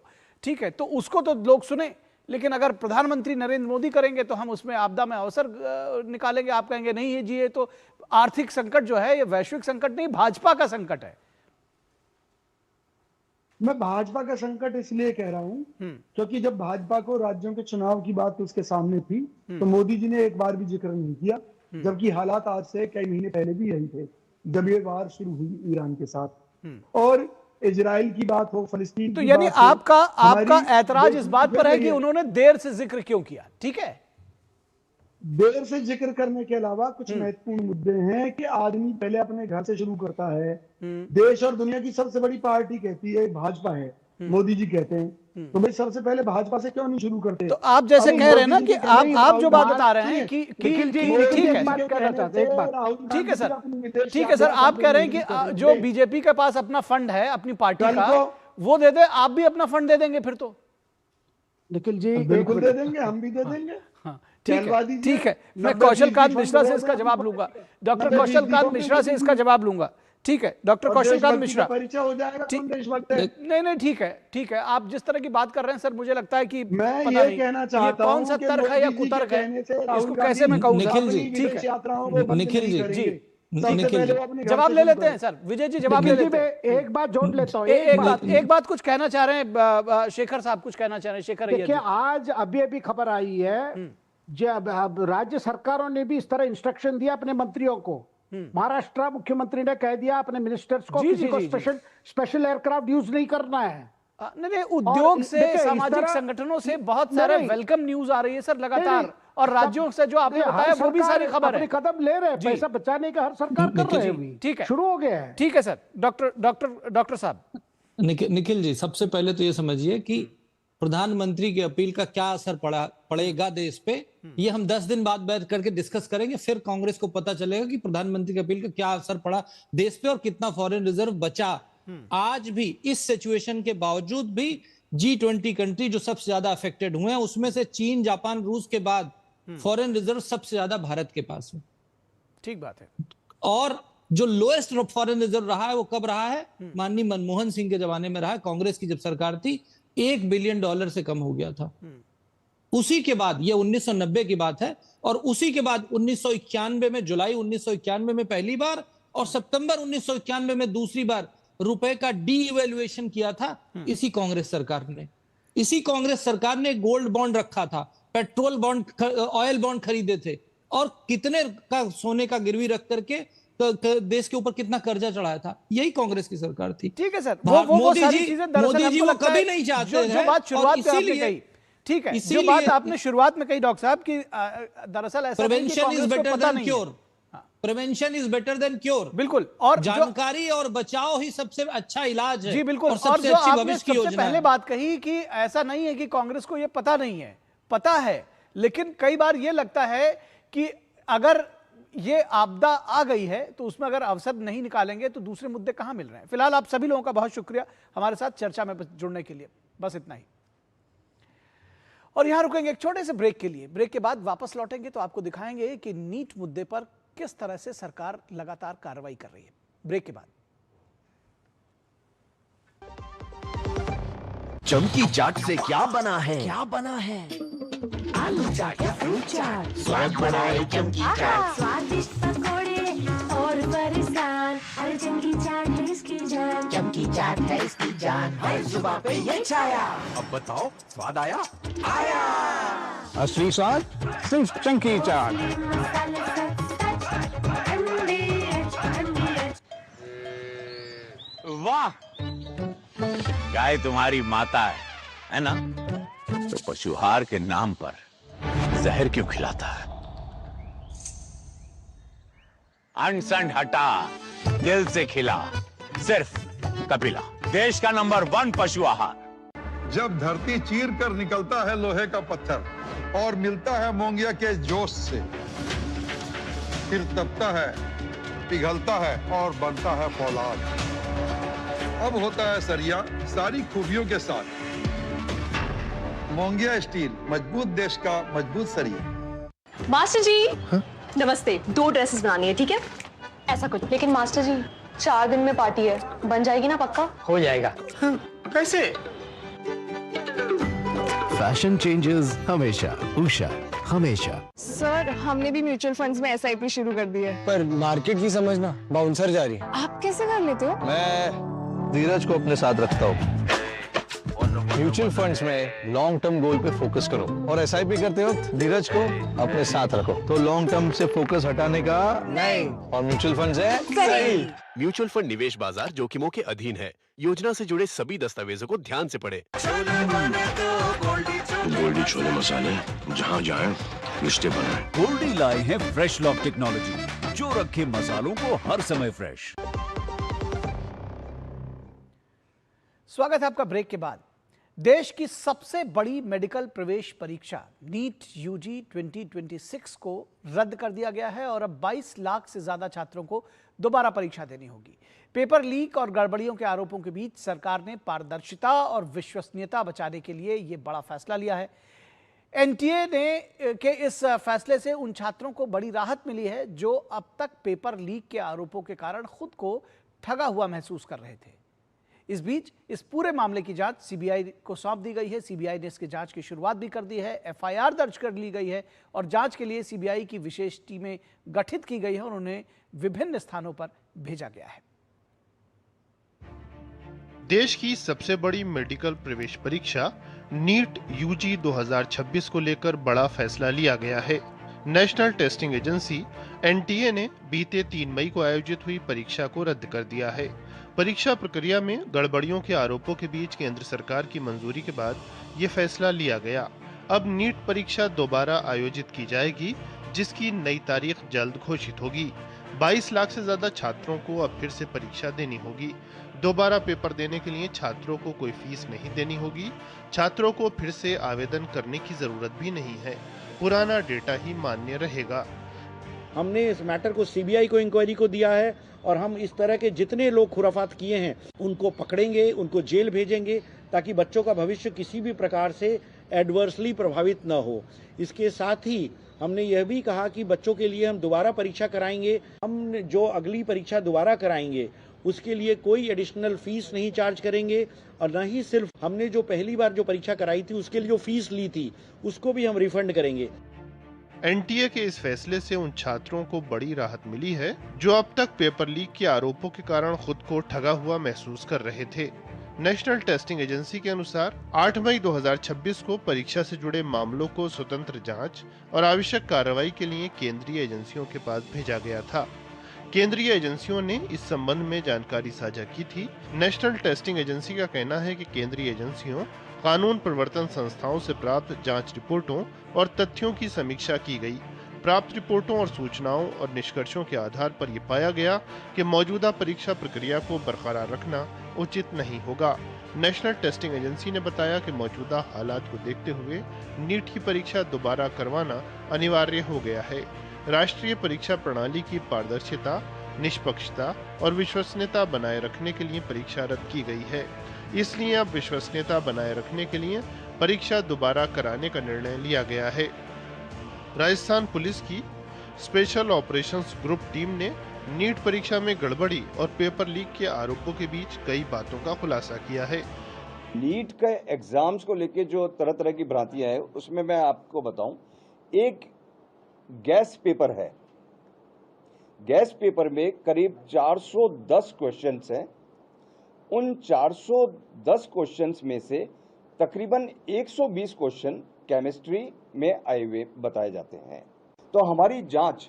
[SPEAKER 1] ठीक है, तो उसको तो लोग सुने, लेकिन अगर प्रधानमंत्री नरेंद्र मोदी करेंगे तो हम उसमें आपदा में अवसर निकालेंगे। आप कहेंगे नहीं है जी, ये तो आर्थिक संकट जो है ये वैश्विक संकट नहीं, भाजपा का संकट है।
[SPEAKER 11] मैं भाजपा का संकट इसलिए कह रहा हूं क्योंकि जब भाजपा को राज्यों के चुनाव की बात उसके सामने थी तो मोदी जी ने एक बार भी जिक्र नहीं किया, जबकि हालात आज से कई महीने पहले भी यही थे जब ये वार शुरू हुई ईरान के साथ। और इजराइल की बात हो, फलस्तीन
[SPEAKER 1] तो
[SPEAKER 11] की
[SPEAKER 1] यानी
[SPEAKER 11] बात हो,
[SPEAKER 1] आपका ऐतराज इस बात पर है कि
[SPEAKER 11] है।
[SPEAKER 1] उन्होंने देर से जिक्र क्यों किया? ठीक है,
[SPEAKER 11] देर से जिक्र करने के अलावा कुछ महत्वपूर्ण मुद्दे हैं कि आदमी पहले अपने घर से शुरू करता है। देश और दुनिया की सबसे बड़ी पार्टी कहती है भाजपा है, मोदी जी कहते हैं, तो भाई सबसे पहले भाजपा से क्यों नहीं शुरू करते?
[SPEAKER 1] तो आप जैसे कह रहे हैं ना कि आप जो बात बता रहे हैं कि ठीक है सर, ठीक है सर, आप कह रहे हैं कि जो बीजेपी के पास अपना फंड है अपनी पार्टी का, वो दे दे, आप भी अपना फंड दे देंगे फिर तो?
[SPEAKER 13] निखिल जी
[SPEAKER 11] बिल्कुल दे देंगे, हम भी दे देंगे।
[SPEAKER 1] ठीक है, मैं कौशल कांत मिश्रा से इसका जवाब लूंगा, डॉक्टर कौशल कांत मिश्रा से इसका जवाब लूंगा। ठीक है डॉक्टर कौशल कांत मिश्रा,
[SPEAKER 11] परिचय हो जाएगा कौन देशभक्त है।
[SPEAKER 1] नहीं ठीक है, आप जिस तरह की बात कर रहे हैं सर, मुझे लगता है कि
[SPEAKER 11] मैं ये कहना चाहता हूं
[SPEAKER 1] कौन सा तर्क है या कुतर्क है, इसको कैसे मैं कहूँ?
[SPEAKER 12] निखिल जी,
[SPEAKER 1] ठीक है
[SPEAKER 12] निखिल जी, निखिल जी
[SPEAKER 1] जवाब ले लेते हैं सर, विजय जी जवाब ले लेते हैं।
[SPEAKER 13] एक बात जोड़ लेता हूँ,
[SPEAKER 1] एक बात कुछ कहना चाह रहे हैं शेखर साहब, कुछ कहना चाह रहे हैं शेखर।
[SPEAKER 13] देखिए आज अभी खबर आई है, जब राज्य सरकारों ने भी इस तरह इंस्ट्रक्शन दिया अपने मंत्रियों को, महाराष्ट्र मुख्यमंत्री ने कह दिया अपने मिनिस्टर्स को किसी को स्पेशल एयरक्राफ्ट यूज नहीं करना है।
[SPEAKER 1] नहीं, उद्योग से, सामाजिक संगठनों से बहुत सारे वेलकम न्यूज आ रही है सर लगातार, और राज्यों से जो आपने बताया वो भी सारी खबर है।
[SPEAKER 13] कदम ले रहे हैं, पैसा बचाने का हर सरकार कर रहे हैं,
[SPEAKER 1] ठीक है,
[SPEAKER 13] शुरू हो गया है।
[SPEAKER 1] ठीक है सर, डॉक्टर साहब।
[SPEAKER 12] निखिल जी, सबसे पहले तो ये समझिए कि प्रधानमंत्री की अपील का क्या असर पड़ेगा देश पे, ये हम 10 दिन बाद बैठ करके डिस्कस करेंगे, फिर कांग्रेस को पता चलेगा कि प्रधानमंत्री की अपील का क्या असर पड़ा देश पे और कितना फॉरेन रिजर्व बचा। आज भी इस सिचुएशन के बावजूद भी G20 कंट्री जो सबसे ज्यादा अफेक्टेड हुए हैं, उसमें से चीन, जापान, रूस के बाद फॉरेन रिजर्व सबसे ज्यादा भारत के पास है।
[SPEAKER 1] ठीक बात है।
[SPEAKER 12] और जो लोएस्ट फॉरेन रिजर्व रहा है वो कब रहा है? माननीय मनमोहन सिंह के जमाने में रहा है, कांग्रेस की जब सरकार थी, $1 बिलियन से कम हो गया था। उसी के बाद, ये 1990 की बात है, और उसी के बाद 1991 में, जुलाई 1991 में पहली बार और सितंबर 1991 में दूसरी बार रुपए का डी इवेल्युएशन किया था इसी कांग्रेस सरकार ने। इसी कांग्रेस सरकार ने गोल्ड बॉन्ड रखा था, पेट्रोल बॉन्ड, ऑयल बॉन्ड खरीदे थे, और कितने का सोने का गिरवी रख करके देश के ऊपर कितना कर्जा चढ़ाया था, यही कांग्रेस की सरकार थी।
[SPEAKER 1] ठीक है सर, वो सारी चीजें दरअसल
[SPEAKER 12] मोदी जी वो कभी नहीं चाहते
[SPEAKER 1] जो बात शुरुआत में आपने कही, ठीक है, जो बात आपने शुरुआत में कही डॉक्टर साहब की, दरअसल ऐसा
[SPEAKER 12] prevention is better than cure, prevention is better than cure.
[SPEAKER 1] बिल्कुल, और
[SPEAKER 12] जानकारी और बचाव ही सबसे अच्छा इलाज है।
[SPEAKER 1] जी बिल्कुल, और
[SPEAKER 12] सबसे
[SPEAKER 1] जो
[SPEAKER 12] अच्छी
[SPEAKER 1] आपने
[SPEAKER 12] भविष्य की
[SPEAKER 1] सबसे
[SPEAKER 12] योजना
[SPEAKER 1] पहले बात कही कि ऐसा नहीं है कि कांग्रेस को ये पता नहीं है, पता है, लेकिन कई बार ये लगता है कि अगर ये आपदा आ गई है तो उसमें अगर अवसर नहीं निकालेंगे तो दूसरे मुद्दे कहां मिल रहे हैं। फिलहाल आप सभी लोगों का बहुत शुक्रिया हमारे साथ चर्चा में जुड़ने के लिए, बस इतना ही। और यहां रुकेंगे एक छोटे से ब्रेक के लिए, ब्रेक के बाद वापस लौटेंगे तो आपको दिखाएंगे कि नीट मुद्दे पर किस तरह से सरकार लगातार कार्रवाई कर रही है। ब्रेक के बाद।
[SPEAKER 14] चमकी चाट से क्या बना है? आलू चाट या फ्रूट चाट, स्वाद बनाए चमकी चाट,
[SPEAKER 15] स्वादिष्ट पकोड़े और बरसान, हर चमकी चाट है इसकी जान,
[SPEAKER 14] चमकी चाट है इसकी जान, हर जुबान पे ये छाया। अब बताओ स्वाद आया? आया।
[SPEAKER 16] असली स्वाद सिर्फ चमकी चाट।
[SPEAKER 17] वाह, गाय तुम्हारी माता है ना? तो पशुहार के नाम पर जहर क्यों खिलाता है? अनसंड हटा, दिल से खिला, सिर्फ कपिला, देश का नंबर 1 पशु आहार।
[SPEAKER 18] जब धरती चीर कर निकलता है लोहे का पत्थर और मिलता है मोंगिया के जोश से, फिर तपता है, पिघलता है और बनता है फौलाद। अब होता है सरिया सारी खूबियों के साथ। मोंगिया स्टील, मजबूत देश का मजबूत सरिया।
[SPEAKER 19] मास्टर जी नमस्ते, 2 ड्रेसेस बनानी है, ठीक है? ऐसा कुछ। लेकिन मास्टर जी 4 दिन में पार्टी है, बन जाएगी ना पक्का?
[SPEAKER 20] हो जाएगा।
[SPEAKER 19] कैसे?
[SPEAKER 21] फैशन चेंजेस हमेशा, उषा हमेशा।
[SPEAKER 19] सर हमने भी म्यूचुअल फंड्स में SIP शुरू कर दी है।
[SPEAKER 20] पर मार्केट की समझना बाउंसर जा रही है।
[SPEAKER 19] आप कैसे कर लेते हो?
[SPEAKER 20] मैं धीरज को अपने साथ रखता हूँ। म्यूचुअल फंड्स में लॉन्ग टर्म गोल पे फोकस करो और SIP करते वक्त धीरज को अपने साथ रखो, तो लॉन्ग टर्म से फोकस हटाने का नहीं। और म्यूचुअल फंड्स है सही।
[SPEAKER 22] म्यूचुअल फंड निवेश बाजार जोखिमों के अधीन है। योजना से जुड़े सभी दस्तावेजों को ध्यान से पढ़ें।
[SPEAKER 23] गोल्डी छोले मसाले, जहाँ जाए रिश्ते बनाए।
[SPEAKER 24] गोल्डी लाए हैं फ्रेश लॉक टेक्नोलॉजी, जो रखे मसालों को हर समय फ्रेश।
[SPEAKER 1] स्वागत है आपका ब्रेक के बाद। देश की सबसे बड़ी मेडिकल प्रवेश परीक्षा नीट UG 2026 को रद्द कर दिया गया है और अब 22 लाख से ज्यादा छात्रों को दोबारा परीक्षा देनी होगी। पेपर लीक और गड़बड़ियों के आरोपों के बीच सरकार ने पारदर्शिता और विश्वसनीयता बचाने के लिए यह बड़ा फैसला लिया है। NTA के इस फैसले से उन छात्रों को बड़ी राहत मिली है जो अब तक पेपर लीक के आरोपों के कारण खुद को ठगा हुआ महसूस कर रहे थे। इस बीच इस पूरे मामले की जांच CBI को सौंप दी गई है। CBI ने इसकी जांच की शुरुआत भी कर दी है। FIR दर्ज कर ली गई है और जांच के लिए CBI की विशेष टीमें गठित की गई है और उन्हें विभिन्न स्थानों पर भेजा गया है।
[SPEAKER 25] देश की सबसे बड़ी मेडिकल प्रवेश परीक्षा नीट UG 2026 को लेकर बड़ा फैसला लिया गया है। नेशनल टेस्टिंग एजेंसी NTA ने बीते 3 मई को आयोजित हुई परीक्षा को रद्द कर दिया है। परीक्षा प्रक्रिया में गड़बड़ियों के आरोपों के बीच केंद्र सरकार की मंजूरी के बाद ये फैसला लिया गया। अब नीट परीक्षा दोबारा आयोजित की जाएगी, जिसकी नई तारीख जल्द घोषित होगी। 22 लाख से ज्यादा छात्रों को अब फिर से परीक्षा देनी होगी। दोबारा पेपर देने के लिए छात्रों को कोई फीस नहीं देनी होगी। छात्रों को फिर से आवेदन करने की जरूरत भी नहीं है। पुराना डेटा ही मान्य रहेगा।
[SPEAKER 26] हमने इस मैटर को CBI को इंक्वायरी को दिया है और हम इस तरह के जितने लोग खुराफात किए हैं उनको पकड़ेंगे, उनको जेल भेजेंगे, ताकि बच्चों का भविष्य किसी भी प्रकार से एडवर्सली प्रभावित न हो। इसके साथ ही हमने यह भी कहा कि बच्चों के लिए हम दोबारा परीक्षा कराएंगे। हम जो अगली परीक्षा दोबारा कराएंगे उसके लिए कोई एडिशनल फीस नहीं चार्ज करेंगे और न ही सिर्फ हमने जो पहली बार जो परीक्षा कराई थी उसके लिए जो फीस ली थी उसको भी हम रिफंड करेंगे।
[SPEAKER 25] NTA के इस फैसले से उन छात्रों को बड़ी राहत मिली है जो अब तक पेपर लीक के आरोपों के कारण खुद को ठगा हुआ महसूस कर रहे थे। नेशनल टेस्टिंग एजेंसी के अनुसार 8 मई 2026 को परीक्षा से जुड़े मामलों को स्वतंत्र जांच और आवश्यक कार्रवाई के लिए केंद्रीय एजेंसियों के पास भेजा गया था। केंद्रीय एजेंसियों ने इस संबंध में जानकारी साझा की थी। नेशनल टेस्टिंग एजेंसी का कहना है कि केंद्रीय एजेंसियों, कानून प्रवर्तन संस्थाओं से प्राप्त जांच रिपोर्टों और तथ्यों की समीक्षा की गई। प्राप्त रिपोर्टों और सूचनाओं और निष्कर्षों के आधार पर यह पाया गया कि मौजूदा परीक्षा प्रक्रिया को बरकरार रखना उचित नहीं होगा। नेशनल टेस्टिंग एजेंसी ने बताया कि मौजूदा हालात को देखते हुए नीट की परीक्षा दोबारा करवाना अनिवार्य हो गया है। राष्ट्रीय परीक्षा प्रणाली की पारदर्शिता, निष्पक्षता और विश्वसनीयता बनाए रखने के लिए परीक्षा रद्द की गई है। इसलिए अब विश्वसनीयता बनाए रखने के लिए परीक्षा दोबारा कराने का निर्णय लिया गया है। राजस्थान पुलिस की स्पेशल ऑपरेशंस ग्रुप टीम ने नीट परीक्षा में गड़बड़ी और पेपर लीक के आरोपों के बीच कई बातों का खुलासा किया है।
[SPEAKER 27] नीट के एग्जाम्स को लेके जो तरह तरह की भ्रांतियां हैं उसमें मैं आपको बताऊं, एक गैस पेपर है। गैस पेपर में करीब 410 क्वेश्चंस हैं। उन 410 क्वेश्चंस में से तकरीबन 120 क्वेश्चन केमिस्ट्री में आए हुए बताए जाते हैं। तो हमारी जांच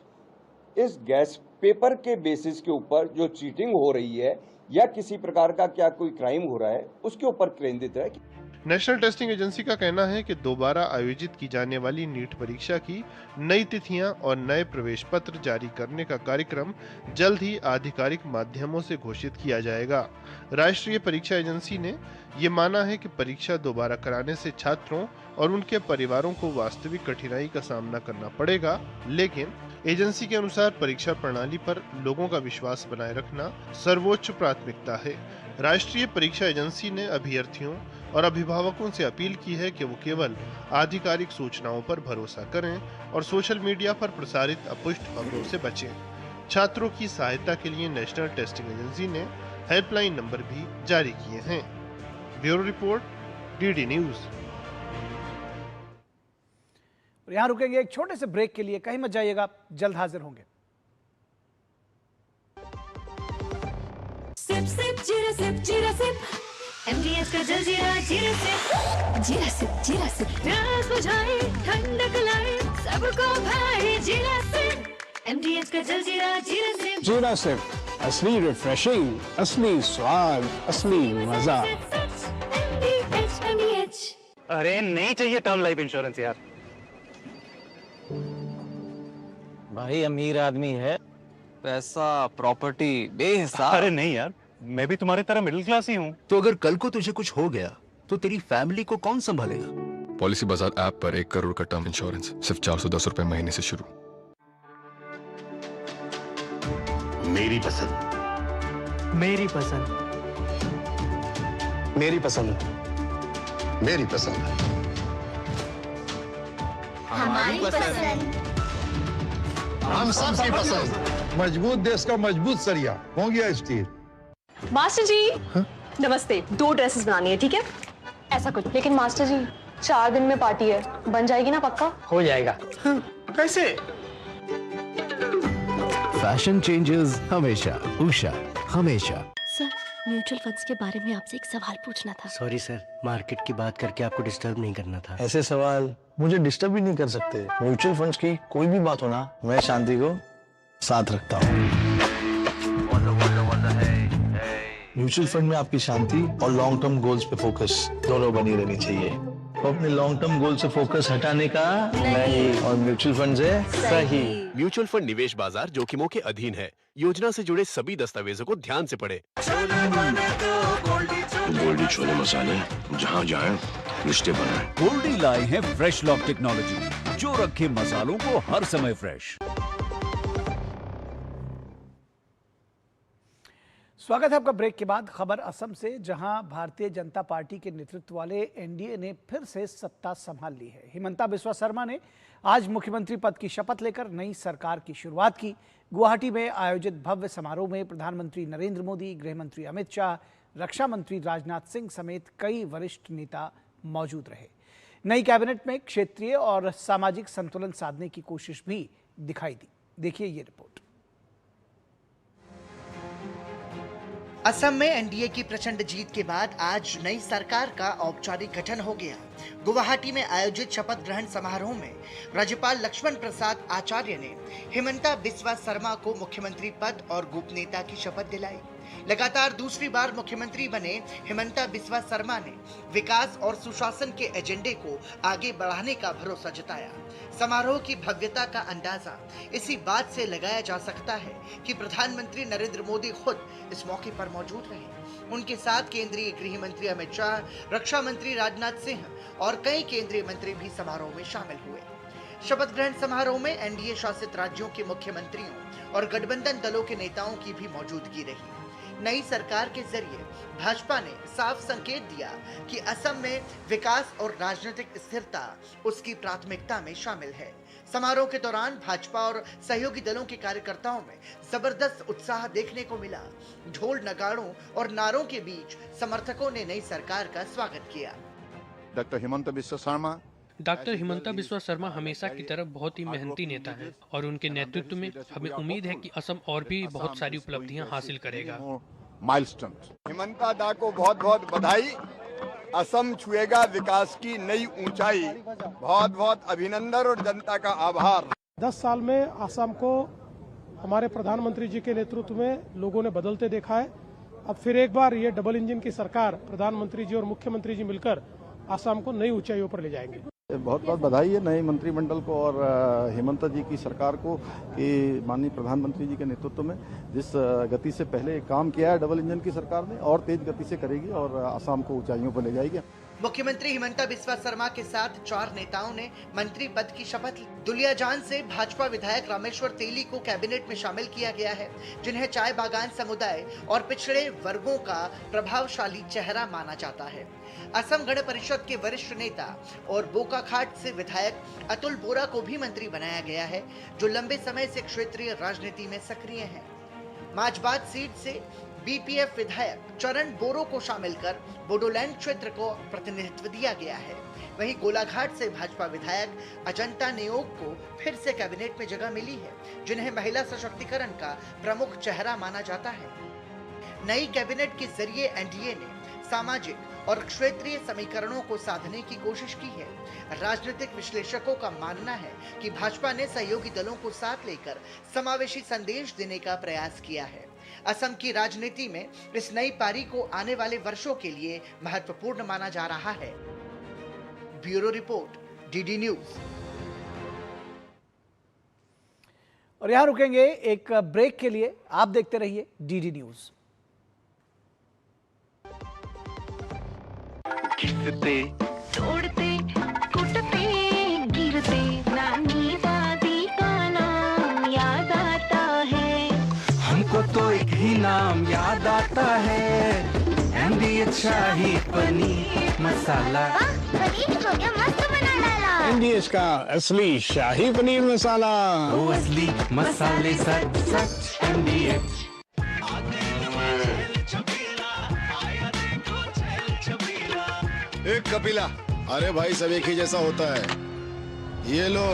[SPEAKER 27] इस गैस पेपर के बेसिस के ऊपर जो चीटिंग हो रही है या किसी प्रकार का क्या कोई क्राइम हो रहा है उसके ऊपर केंद्रित है।
[SPEAKER 25] नेशनल टेस्टिंग एजेंसी का कहना है कि दोबारा आयोजित की जाने वाली नीट परीक्षा की नई तिथियां और नए प्रवेश पत्र जारी करने का कार्यक्रम जल्द ही आधिकारिक माध्यमों से घोषित किया जाएगा। राष्ट्रीय परीक्षा एजेंसी ने ये माना है कि परीक्षा दोबारा कराने से छात्रों और उनके परिवारों को वास्तविक कठिनाई का सामना करना पड़ेगा, लेकिन एजेंसी के अनुसार परीक्षा प्रणाली पर लोगों का विश्वास बनाए रखना सर्वोच्च प्राथमिकता है। राष्ट्रीय परीक्षा एजेंसी ने अभ्यर्थियों और अभिभावकों से अपील की है कि वो केवल आधिकारिक सूचनाओं पर भरोसा करें और सोशल मीडिया पर प्रसारित अपुष्ट खबरों से बचें। छात्रों की सहायता के लिए नेशनल टेस्टिंग एजेंसी ने हेल्पलाइन नंबर भी जारी किए हैं। Bureau report, DD news.
[SPEAKER 1] यहाँ रुकेंगे एक छोटे से ब्रेक के लिए, कहीं मत जाइएगा, जल्द हाजिर होंगे।
[SPEAKER 15] सिप सिप जीरा सिप जीरा सिप MDH का जलजीरा जीरा सिप जीरा सिप जीरा सिप प्यास बुझाए ठंडक लाए सबको भाई जीरा सिप MDH का जलजीरा जीरा सिप
[SPEAKER 16] जीरा सिप असली रिफ्रेशिंग, असली स्वाद, असली मजा।
[SPEAKER 15] MDH
[SPEAKER 2] अरे नहीं चाहिए टर्म लाइफ इंश्योरेंस यार।
[SPEAKER 3] भाई अमीर आदमी है, पैसा प्रॉपर्टी बेहिसाब।
[SPEAKER 2] अरे नहीं यार, मैं भी तुम्हारी तरह मिडिल क्लास ही हूँ।
[SPEAKER 21] तो अगर कल को तुझे कुछ हो गया तो तेरी फैमिली को कौन संभालेगा?
[SPEAKER 4] पॉलिसी बाजार ऐप पर 1 करोड़ का टर्म इंश्योरेंस सिर्फ 410 रुपए महीने से शुरू।
[SPEAKER 23] मेरी पसंद,
[SPEAKER 2] मेरी पसंद,
[SPEAKER 23] मेरी पसंद, मेरी पसंद,
[SPEAKER 15] हमारी पसंद,
[SPEAKER 18] हम सबकी पसंद। मजबूत देश का मजबूत सरिया हो गया स्टील।
[SPEAKER 19] मास्टर जी नमस्ते, 2 ड्रेसेस बनानी है, ठीक है? ऐसा कुछ, लेकिन मास्टर जी 4 दिन में पार्टी है, बन जाएगी ना पक्का?
[SPEAKER 2] हो जाएगा। कैसे?
[SPEAKER 21] फैशन चेंजेस हमेशा, उषा हमेशा।
[SPEAKER 5] सर, म्यूचुअल फंड्स के बारे में आपसे एक सवाल पूछना था।
[SPEAKER 6] सॉरी सर, मार्केट की बात करके आपको डिस्टर्ब नहीं करना था।
[SPEAKER 20] ऐसे सवाल मुझे डिस्टर्ब भी नहीं कर सकते। म्यूचुअल फंड्स की कोई भी बात हो ना, मैं शांति को साथ रखता हूँ। म्यूचुअल फंड में आपकी शांति और लॉन्ग टर्म गोल्स पे फोकस दोनों बनी रहनी चाहिए। तो अपने लॉन्ग टर्म गोल से फोकस हटाने का नहीं, और म्यूचुअल फंड से सही।
[SPEAKER 22] म्यूचुअल फंड निवेश बाजार जोखिमों के अधीन है। योजना से जुड़े सभी दस्तावेजों को ध्यान से पढ़ें।
[SPEAKER 23] गोल्डी छोले मसाले, जहाँ जाए रिश्ते बनाए।
[SPEAKER 24] गोल्डी लाए हैं फ्रेश लॉक टेक्नोलॉजी, जो रखे मसालों को हर समय फ्रेश।
[SPEAKER 1] स्वागत है आपका ब्रेक के बाद। खबर असम से, जहां भारतीय जनता पार्टी के नेतृत्व वाले एनडीए ने फिर से सत्ता संभाल ली है। हिमंता बिस्वा शर्मा ने आज मुख्यमंत्री पद की शपथ लेकर नई सरकार की शुरुआत की। गुवाहाटी में आयोजित भव्य समारोह में प्रधानमंत्री नरेंद्र मोदी, गृह मंत्री अमित शाह, रक्षा मंत्री राजनाथ सिंह समेत कई वरिष्ठ नेता मौजूद रहे। नई कैबिनेट में क्षेत्रीय और सामाजिक संतुलन साधने की कोशिश भी दिखाई दी। देखिए ये रिपोर्ट।
[SPEAKER 7] असम में एनडीए की प्रचंड जीत के बाद आज नई सरकार का औपचारिक गठन हो गया। गुवाहाटी में आयोजित शपथ ग्रहण समारोह में राज्यपाल लक्ष्मण प्रसाद आचार्य ने हिमंता बिस्वा शर्मा को मुख्यमंत्री पद और गोपनीयता की शपथ दिलाई। लगातार दूसरी बार मुख्यमंत्री बने हिमंता बिस्वा शर्मा ने विकास और सुशासन के एजेंडे को आगे बढ़ाने का भरोसा जताया। समारोह की भव्यता का अंदाजा इसी बात से लगाया जा सकता है कि प्रधानमंत्री नरेंद्र मोदी खुद इस मौके पर मौजूद रहे। उनके साथ केंद्रीय गृह मंत्री अमित शाह, रक्षा मंत्री राजनाथ सिंह और कई केंद्रीय मंत्री भी समारोह में शामिल हुए। शपथ ग्रहण समारोह में एनडीए शासित राज्यों के मुख्यमंत्रियों और गठबंधन दलों के नेताओं की भी मौजूदगी रही। नई सरकार के जरिए भाजपा ने साफ संकेत दिया कि असम में विकास और राजनीतिक स्थिरता उसकी प्राथमिकता में शामिल है। समारोह के दौरान भाजपा और सहयोगी दलों के कार्यकर्ताओं में जबरदस्त उत्साह देखने को मिला। ढोल नगाड़ों और नारों के बीच समर्थकों ने नई सरकार का स्वागत किया।
[SPEAKER 18] डॉक्टर हिमंता बिस्वा शर्मा
[SPEAKER 8] डॉक्टर हिमंता बिस्वा शर्मा हमेशा की तरह बहुत ही मेहनती नेता हैं और उनके नेतृत्व में हमें उम्मीद है कि असम और भी बहुत सारी उपलब्धियां हासिल करेगा।
[SPEAKER 18] माइलस्टोन।
[SPEAKER 28] हिमंता दा को बहुत बहुत बधाई। असम छुएगा विकास की नई ऊंचाई। बहुत बहुत अभिनंदन और जनता का आभार।
[SPEAKER 29] 10 साल में असम को हमारे प्रधानमंत्री जी के नेतृत्व में लोगों ने बदलते देखा है। अब फिर एक बार ये डबल इंजन की सरकार प्रधानमंत्री जी और मुख्यमंत्री जी मिलकर आसाम को नई ऊंचाइयों पर ले जाएंगे।
[SPEAKER 9] बहुत बहुत बधाई है नए मंत्रिमंडल को और हेमंत जी की सरकार को कि माननीय प्रधानमंत्री जी के नेतृत्व में जिस गति से पहले काम किया है डबल इंजन की सरकार ने और तेज गति से करेगी और आसाम को ऊंचाइयों पर ले जाएगी।
[SPEAKER 7] मुख्यमंत्री हिमंता बिस्वा शर्मा के साथ 4 नेताओं ने मंत्री पद की शपथ ली। दुलियाजान से भाजपा विधायक रामेश्वर तेली को कैबिनेट में शामिल किया गया है, जिन्हें चाय बागान समुदाय और पिछड़े वर्गों का प्रभावशाली चेहरा माना जाता है। असम गण परिषद के वरिष्ठ नेता और बोकाखाट से विधायक अतुल बोरा को भी मंत्री बनाया गया है, जो लंबे समय से क्षेत्रीय राजनीति में सक्रिय हैं। माजबाद सीट से बीपीएफ विधायक चरण बोरो को शामिल कर बोडोलैंड क्षेत्र को प्रतिनिधित्व दिया गया है। वहीं गोलाघाट से भाजपा विधायक अजंता नेओग को फिर से कैबिनेट में जगह मिली है, जिन्हें महिला सशक्तिकरण का प्रमुख चेहरा माना जाता है। नई कैबिनेट के जरिए एनडीए ने सामाजिक और क्षेत्रीय समीकरणों को साधने की कोशिश की है। राजनीतिक विश्लेषकों का मानना है कि भाजपा ने सहयोगी दलों को साथ लेकर समावेशी संदेश देने का प्रयास किया है। असम की राजनीति में इस नई पारी को आने वाले वर्षों के लिए महत्वपूर्ण माना जा रहा है। Bureau report, DD news.
[SPEAKER 1] और यहां रुकेंगे एक ब्रेक के लिए। आप देखते रहिए डीडी न्यूज।
[SPEAKER 15] खिसते, तोड़ते, कुटते, गिरते, नानी दादी का नाम याद आता है।
[SPEAKER 10] हमको तो एक ही नाम याद आता है, एमडीएच शाही पनीर मसाला।
[SPEAKER 15] पनीर तो क्या मस्त बना डाला।
[SPEAKER 16] एमडीएच का असली शाही पनीर मसाला,
[SPEAKER 10] वो असली मसाले सच सच एमडीएच।
[SPEAKER 11] एक कपिला। अरे भाई सब एक ही जैसा होता है। ये लो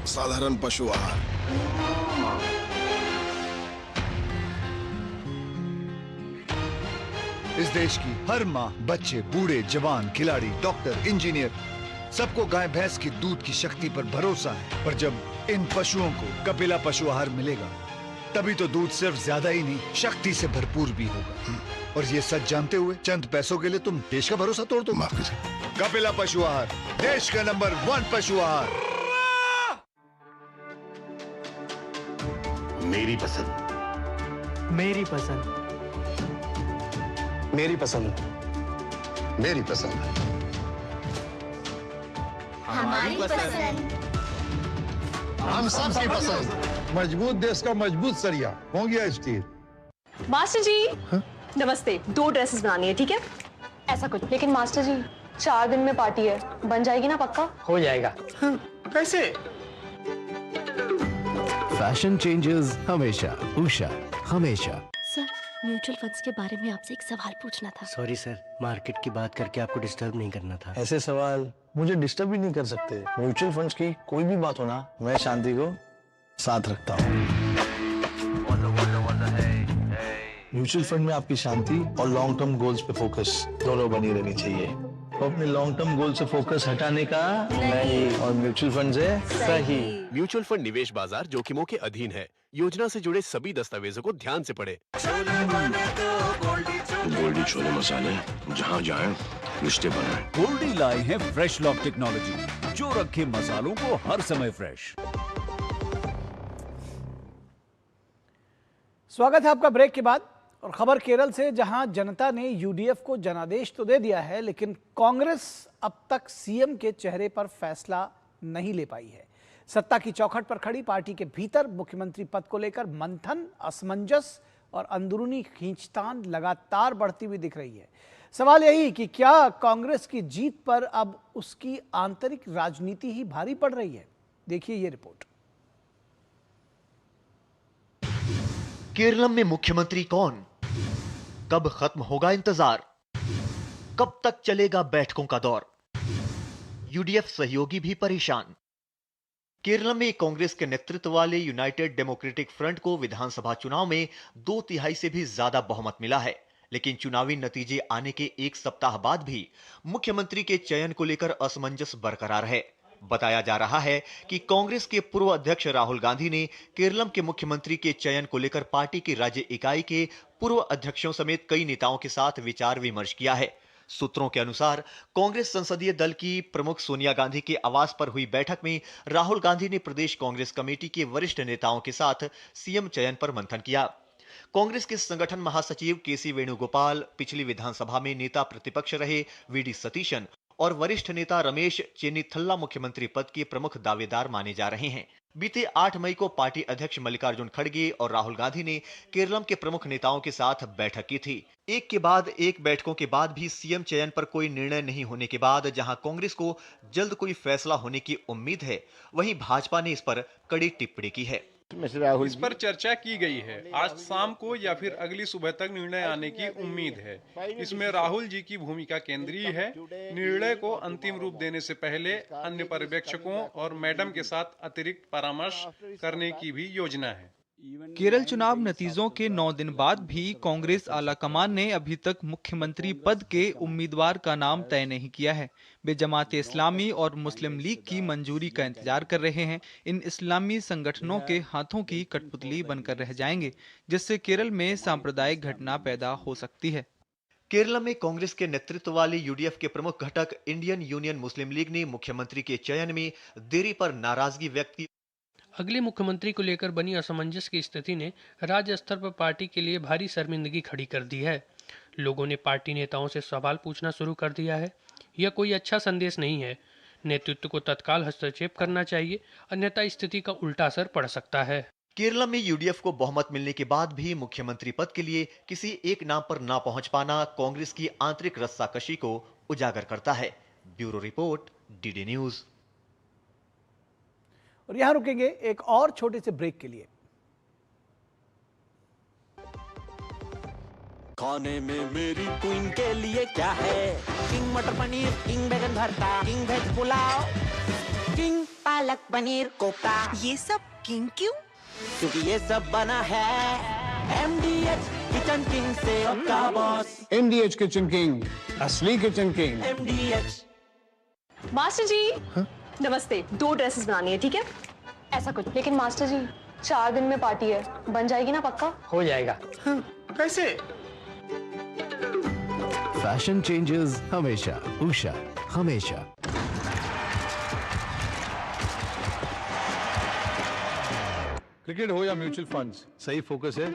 [SPEAKER 11] साधारण पशु आहार।
[SPEAKER 12] इस देश की हर माँ, बच्चे, बूढ़े, जवान, खिलाड़ी, डॉक्टर, इंजीनियर, सबको गाय भैंस की दूध की शक्ति पर भरोसा है। पर जब इन पशुओं को कपिला पशु आहार मिलेगा, तभी तो दूध सिर्फ ज्यादा ही नहीं, शक्ति से भरपूर भी होगा। और ये सच जानते हुए चंद पैसों के लिए तुम देश का भरोसा तोड़ दो। माफ कीजिए। कपिला पशु आहार, देश का नंबर 1 पशु आहार।
[SPEAKER 21] मेरी पसंद।
[SPEAKER 6] मेरी पसंद।
[SPEAKER 21] मेरी पसंद। मेरी पसंद।
[SPEAKER 15] हमारी पसंद।
[SPEAKER 21] हम सब की पसंद।
[SPEAKER 18] मजबूत देश का मजबूत सरिया हो गया स्टील।
[SPEAKER 19] मास्टर जी नमस्ते, 2 ड्रेसेस बनानी है, ठीक है? ऐसा कुछ। लेकिन मास्टर जी 4 दिन में पार्टी है, बन जाएगी ना पक्का?
[SPEAKER 6] हो जाएगा।
[SPEAKER 21] कैसे?
[SPEAKER 24] फैशन चेंजेस हमेशा, उषा हमेशा।
[SPEAKER 5] सर, म्यूचुअल फंड्स के बारे में आपसे एक सवाल पूछना था।
[SPEAKER 6] सॉरी सर, मार्केट की बात करके आपको डिस्टर्ब नहीं करना था।
[SPEAKER 20] ऐसे सवाल मुझे डिस्टर्ब भी नहीं कर सकते। म्यूचुअल फंड्स की कोई भी बात हो ना, मैं शांति को साथ रखता हूँ। म्यूचुअल फंड में आपकी शांति और लॉन्ग टर्म गोल्स पे फोकस दोनों बनी रहनी चाहिए। तो अपने लॉन्ग टर्म गोल से फोकस हटाने का नहीं, और म्यूचुअल फंड से सही।
[SPEAKER 22] म्यूचुअल फंड निवेश बाजार जोखिमों के अधीन है। योजना से जुड़े सभी दस्तावेजों को ध्यान से पढ़ें।
[SPEAKER 23] गोल्डी छोले मसाले, जहाँ जाएं रिश्ते बनाएं।
[SPEAKER 24] गोल्डी लाए हैं फ्रेश लॉक टेक्नोलॉजी, जो रखे मसालों को हर समय फ्रेश।
[SPEAKER 1] स्वागत है आपका ब्रेक के बाद। और खबर केरल से, जहां जनता ने यूडीएफ को जनादेश तो दे दिया है, लेकिन कांग्रेस अब तक सीएम के चेहरे पर फैसला नहीं ले पाई है। सत्ता की चौखट पर खड़ी पार्टी के भीतर मुख्यमंत्री पद को लेकर मंथन, असमंजस और अंदरूनी खींचतान लगातार बढ़ती हुई दिख रही है। सवाल यही कि क्या कांग्रेस की जीत पर अब उसकी आंतरिक राजनीति ही भारी पड़ रही है? देखिए ये रिपोर्ट।
[SPEAKER 13] केरल में मुख्यमंत्री कौन? कब खत्म होगा इंतजार? कब तक चलेगा बैठकों का दौर? यूडीएफ सहयोगी भी परेशान। केरल में कांग्रेस के नेतृत्व वाले यूनाइटेड डेमोक्रेटिक फ्रंट को विधानसभा चुनाव में 2/3 से भी ज्यादा बहुमत मिला है, लेकिन चुनावी नतीजे आने के 1 सप्ताह बाद भी मुख्यमंत्री के चयन को लेकर असमंजस बरकरार है। बताया जा रहा है कि कांग्रेस के पूर्व अध्यक्ष राहुल गांधी ने केरल के मुख्यमंत्री के चयन को लेकर पार्टी की राज्य इकाई के पूर्व अध्यक्षों समेत कई नेताओं के साथ विचार विमर्श किया है। सूत्रों के अनुसार कांग्रेस संसदीय दल की प्रमुख सोनिया गांधी के आवास पर हुई बैठक में राहुल गांधी ने प्रदेश कांग्रेस कमेटी के वरिष्ठ नेताओं के साथ सीएम चयन पर मंथन किया। कांग्रेस के संगठन महासचिव केसी वेणुगोपाल, पिछली विधानसभा में नेता प्रतिपक्ष रहे वीडी सतीशन और वरिष्ठ नेता रमेश चेन्नीथल्ला मुख्यमंत्री पद के प्रमुख दावेदार माने जा रहे हैं। बीते 8 मई को पार्टी अध्यक्ष मल्लिकार्जुन खड़गे और राहुल गांधी ने केरलम के प्रमुख नेताओं के साथ बैठक की थी। एक के बाद एक बैठकों के बाद भी सीएम चयन पर कोई निर्णय नहीं होने के बाद जहां कांग्रेस को जल्द कोई फैसला होने की उम्मीद है, वहीं भाजपा ने इस पर कड़ी टिप्पणी की है।
[SPEAKER 2] इस पर चर्चा की गई है। आज शाम को या फिर अगली सुबह तक निर्णय आने की उम्मीद है। इसमें राहुल जी की भूमिका केंद्रीय है। निर्णय को अंतिम रूप देने से पहले अन्य पर्यवेक्षकों और मैडम के साथ अतिरिक्त परामर्श करने की भी योजना है।
[SPEAKER 3] केरल चुनाव नतीजों के 9 दिन बाद भी कांग्रेस आलाकमान ने अभी तक मुख्यमंत्री पद के उम्मीदवार का नाम तय नहीं किया है। वे जमाते इस्लामी और मुस्लिम लीग की मंजूरी का इंतजार कर रहे हैं। इन इस्लामी संगठनों के हाथों की कठपुतली बनकर रह जाएंगे, जिससे केरल में सांप्रदायिक घटना पैदा हो सकती है।
[SPEAKER 13] केरल में कांग्रेस के नेतृत्व वाले यूडीएफ के प्रमुख घटक इंडियन यूनियन मुस्लिम लीग ने मुख्यमंत्री के चयन में देरी पर नाराजगी व्यक्त की।
[SPEAKER 4] अगले मुख्यमंत्री को लेकर बनी असमंजस की स्थिति ने राज्य स्तर पर पार्टी के लिए भारी शर्मिंदगी खड़ी कर दी है। लोगों ने पार्टी नेताओं से सवाल पूछना शुरू कर दिया है। यह कोई अच्छा संदेश नहीं है। नेतृत्व को तत्काल हस्तक्षेप करना चाहिए, अन्यथा स्थिति का उल्टा असर पड़ सकता है।
[SPEAKER 13] केरल में यूडीएफ को बहुमत मिलने के बाद भी मुख्यमंत्री पद के लिए किसी एक नाम पर ना पहुंच पाना कांग्रेस की आंतरिक रस्साकशी को उजागर करता है। Bureau report, DD news.
[SPEAKER 1] और यहां रुकेंगे एक और छोटे से ब्रेक के लिए।
[SPEAKER 8] खाने में मेरी क्वीन के लिए क्या है? किंग मटर पनीर, किंग बैगन भरता, king veg pulao, king palak paneer kofta. ये सब किंग क्यों? क्योंकि ये सब बना है MDH किचन किंग से आपका बॉस।
[SPEAKER 16] MDH किचन किंग, असली किचन किंग।
[SPEAKER 8] MDH।
[SPEAKER 19] मास्टर जी नमस्ते। 2 ड्रेसेस बनानी है, ठीक है? ऐसा कुछ। लेकिन मास्टर जी 4 दिन में पार्टी है, बन जाएगी ना पक्का?
[SPEAKER 6] हो जाएगा।
[SPEAKER 8] कैसे?
[SPEAKER 21] फैशन चेंजेस हमेशा, उषा हमेशा।
[SPEAKER 20] क्रिकेट हो या म्यूचुअल फंड्स, सही फोकस है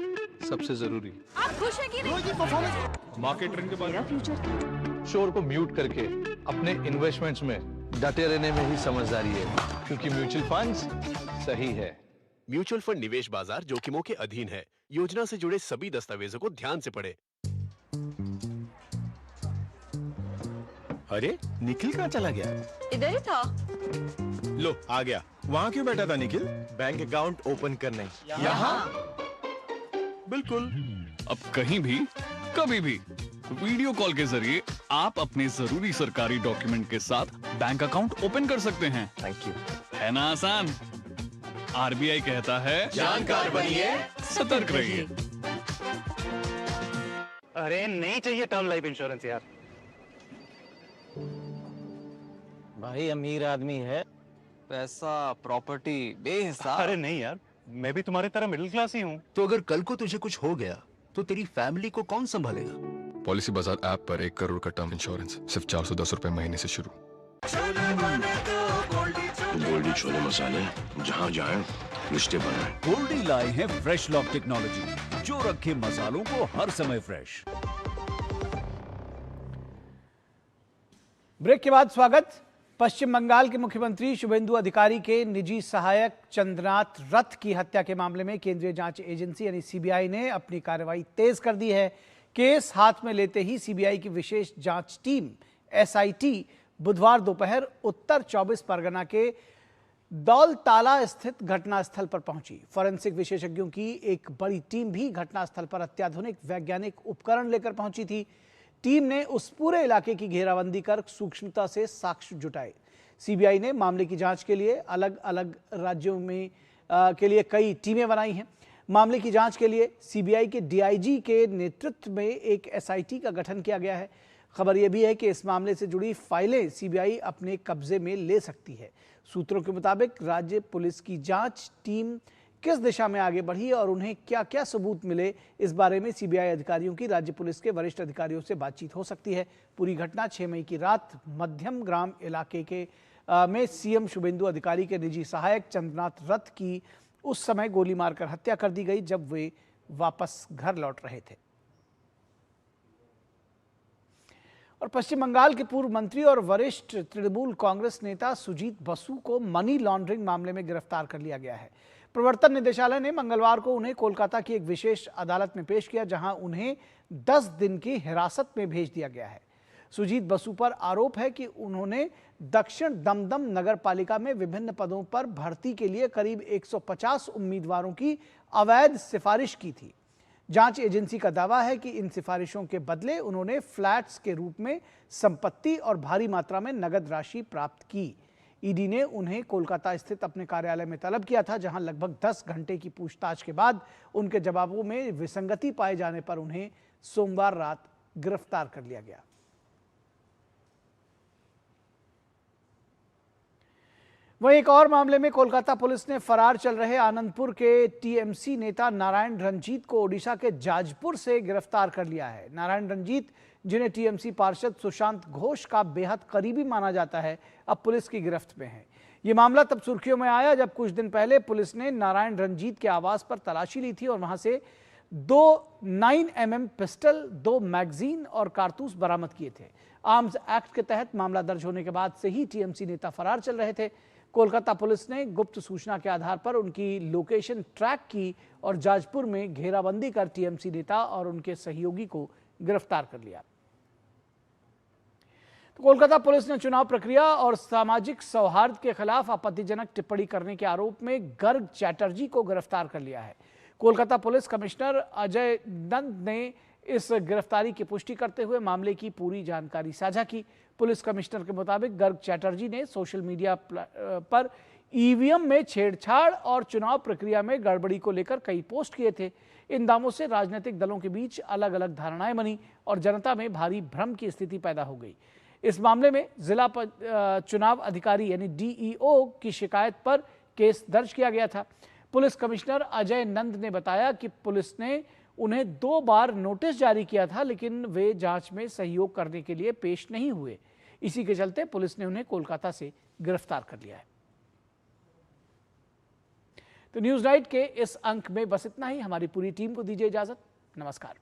[SPEAKER 20] सबसे जरूरी।
[SPEAKER 15] आप खुश हैं कि नहीं?
[SPEAKER 20] मार्केट ट्रेंड के बारे में फ्यूचर शोर को म्यूट करके अपने इन्वेस्टमेंट्स में डटे रहने में ही समझदारी है, क्योंकि म्यूचुअल फंड्स सही है।
[SPEAKER 22] म्यूचुअल फंड निवेश बाजार जोखिमों के अधीन है। योजना से जुड़े सभी दस्तावेजों को ध्यान से पढ़ें।
[SPEAKER 11] अरे निखिल कहाँ चला गया?
[SPEAKER 19] इधर ही था।
[SPEAKER 11] लो आ गया। वहाँ क्यों बैठा था निखिल?
[SPEAKER 23] बैंक अकाउंट ओपन करने।
[SPEAKER 11] यहाँ? बिल्कुल।
[SPEAKER 24] अब कहीं भी कभी भी वीडियो कॉल के जरिए आप अपने जरूरी सरकारी डॉक्यूमेंट के साथ बैंक अकाउंट ओपन कर सकते हैं।
[SPEAKER 23] Thank you.
[SPEAKER 24] है ना आसान? आरबीआई कहता है
[SPEAKER 23] जानकार बनिए,
[SPEAKER 24] सतर्क रहिए।
[SPEAKER 6] अरे नहीं चाहिए टर्म लाइफ इंश्योरेंस यार।
[SPEAKER 8] भाई अमीर आदमी है, पैसा प्रॉपर्टी बेहिसाब।
[SPEAKER 21] अरे नहीं यार, मैं भी तुम्हारी तरह मिडिल क्लास ही हूँ। तो अगर कल को तुझे कुछ हो गया तो तेरी फैमिली को कौन संभालेगा?
[SPEAKER 14] पॉलिसी बाजार ऐप पर 1 करोड़ का टर्म इंश्योरेंस सिर्फ 410 रुपए महीने से शुरू।
[SPEAKER 23] गोल्डी छोले मसाले, जहाँ जाए रिश्ते बनाए।
[SPEAKER 24] गोल्डी लाए हैं फ्रेश लॉक टेक्नोलॉजी, जो रखे मसालों को हर समय फ्रेश।
[SPEAKER 1] ब्रेक के बाद स्वागत। पश्चिम बंगाल के मुख्यमंत्री शुभेंदु अधिकारी के निजी सहायक चंद्रनाथ रथ की हत्या के मामले में केंद्रीय जांच एजेंसी यानी सीबीआई ने अपनी कार्रवाई तेज कर दी है। केस हाथ में लेते ही सीबीआई की विशेष जांच टीम एसआईटी बुधवार दोपहर उत्तर 24 परगना के दौलताला स्थित घटनास्थल पर पहुंची। फॉरेंसिक विशेषज्ञों की एक बड़ी टीम भी घटनास्थल पर अत्याधुनिक वैज्ञानिक उपकरण लेकर पहुंची थी। टीम ने उस पूरे इलाके की घेराबंदी कर सूक्ष्मता से साक्ष्य जुटाए। सीबीआई ने मामले की जांच के लिए अलग अलग राज्यों में के लिए कई टीमें बनाई हैं। मामले की जांच के लिए सीबीआई के डीआईजी के नेतृत्व में एक एसआईटी का गठन किया गया है। खबर यह भी है कि इस मामले से जुड़ी फाइलें सीबीआई अपने कब्जे में ले सकती है। सूत्रों के मुताबिक राज्य पुलिस की जांच टीम किस दिशा में आगे बढ़ी और उन्हें क्या क्या सबूत मिले, इस बारे में सीबीआई अधिकारियों की राज्य पुलिस के वरिष्ठ अधिकारियों से बातचीत हो सकती है। पूरी घटना 6 मई की रात मध्यम ग्राम इलाके के में सीएम शुभेंदु अधिकारी के निजी सहायक चंद्रनाथ रथ की उस समय गोली मारकर हत्या कर दी गई जब वे वापस घर लौट रहे थे। और पश्चिम बंगाल के पूर्व मंत्री और वरिष्ठ तृणमूल कांग्रेस नेता सुजीत बसु को मनी लॉन्ड्रिंग मामले में गिरफ्तार कर लिया गया है। प्रवर्तन निदेशालय ने मंगलवार को उन्हें कोलकाता की एक विशेष अदालत में पेश किया, जहां उन्हें 10 दिन की हिरासत में भेज दिया गया है। सुजीत बसु पर आरोप है कि उन्होंने दक्षिण दमदम नगर पालिका में विभिन्न पदों पर भर्ती के लिए करीब 150 उम्मीदवारों की अवैध सिफारिश की थी। जांच एजेंसी का दावा है कि इन सिफारिशों के बदले उन्होंने फ्लैट्स के रूप में संपत्ति और भारी मात्रा में नगद राशि प्राप्त की। ईडी ने उन्हें कोलकाता स्थित अपने कार्यालय में तलब किया था, जहां लगभग 10 घंटे की पूछताछ के बाद उनके जवाबों में विसंगति पाए जाने पर उन्हें सोमवार रात गिरफ्तार कर लिया गया। वहीं एक और मामले में कोलकाता पुलिस ने फरार चल रहे आनंदपुर के टीएमसी नेता नारायण रंजीत को ओडिशा के जाजपुर से गिरफ्तार कर लिया है। नारायण रंजीत, जिन्हें टीएमसी पार्षद सुशांत घोष का बेहद करीबी माना जाता है, अब पुलिस की गिरफ्त में है। ये मामला तब सुर्खियों में आया जब कुछ दिन पहले पुलिस ने नारायण रंजीत के आवास पर तलाशी ली थी और वहां से 2 9mm पिस्टल, 2 मैगजीन और कारतूस बरामद किए थे। आर्म्स एक्ट के तहत मामला दर्ज होने के बाद से ही टीएमसी नेता फरार चल रहे थे। कोलकाता पुलिस ने गुप्त सूचना के आधार पर उनकी लोकेशन ट्रैक की और जाजपुर में घेराबंदी कर टीएमसी नेता और उनके सहयोगी को गिरफ्तार कर लिया। तो कोलकाता पुलिस ने चुनाव प्रक्रिया और सामाजिक सौहार्द के खिलाफ आपत्तिजनक टिप्पणी करने के आरोप में गर्ग चैटर्जी को गिरफ्तार कर लिया है। कोलकाता पुलिस कमिश्नर अजय नंद ने इस गिरफ्तारी की पुष्टि करते हुए मामले की पूरी जानकारी साझा की। पुलिस कमिश्नर के मुताबिक गर्ग चैटर्जी ने सोशल मीडिया पर ईवीएम में छेड़छाड़ और चुनाव प्रक्रिया में गड़बड़ी को लेकर कई पोस्ट किए थे। इन दावों से राजनीतिक दलों के बीच अलग अलग धारणाएं बनी और जनता में भारी भ्रम की स्थिति पैदा हो गई। इस मामले में जिला चुनाव अधिकारी यानी डीईओ की शिकायत पर केस दर्ज किया गया था। पुलिस कमिश्नर अजय नंद ने बताया कि पुलिस ने उन्हें 2 बार नोटिस जारी किया था, लेकिन वे जांच में सहयोग करने के लिए पेश नहीं हुए। इसी के चलते पुलिस ने उन्हें कोलकाता से गिरफ्तार कर लिया है। तो न्यूज़ नाइट के इस अंक में बस इतना ही। हमारी पूरी टीम को दीजिए इजाजत। नमस्कार।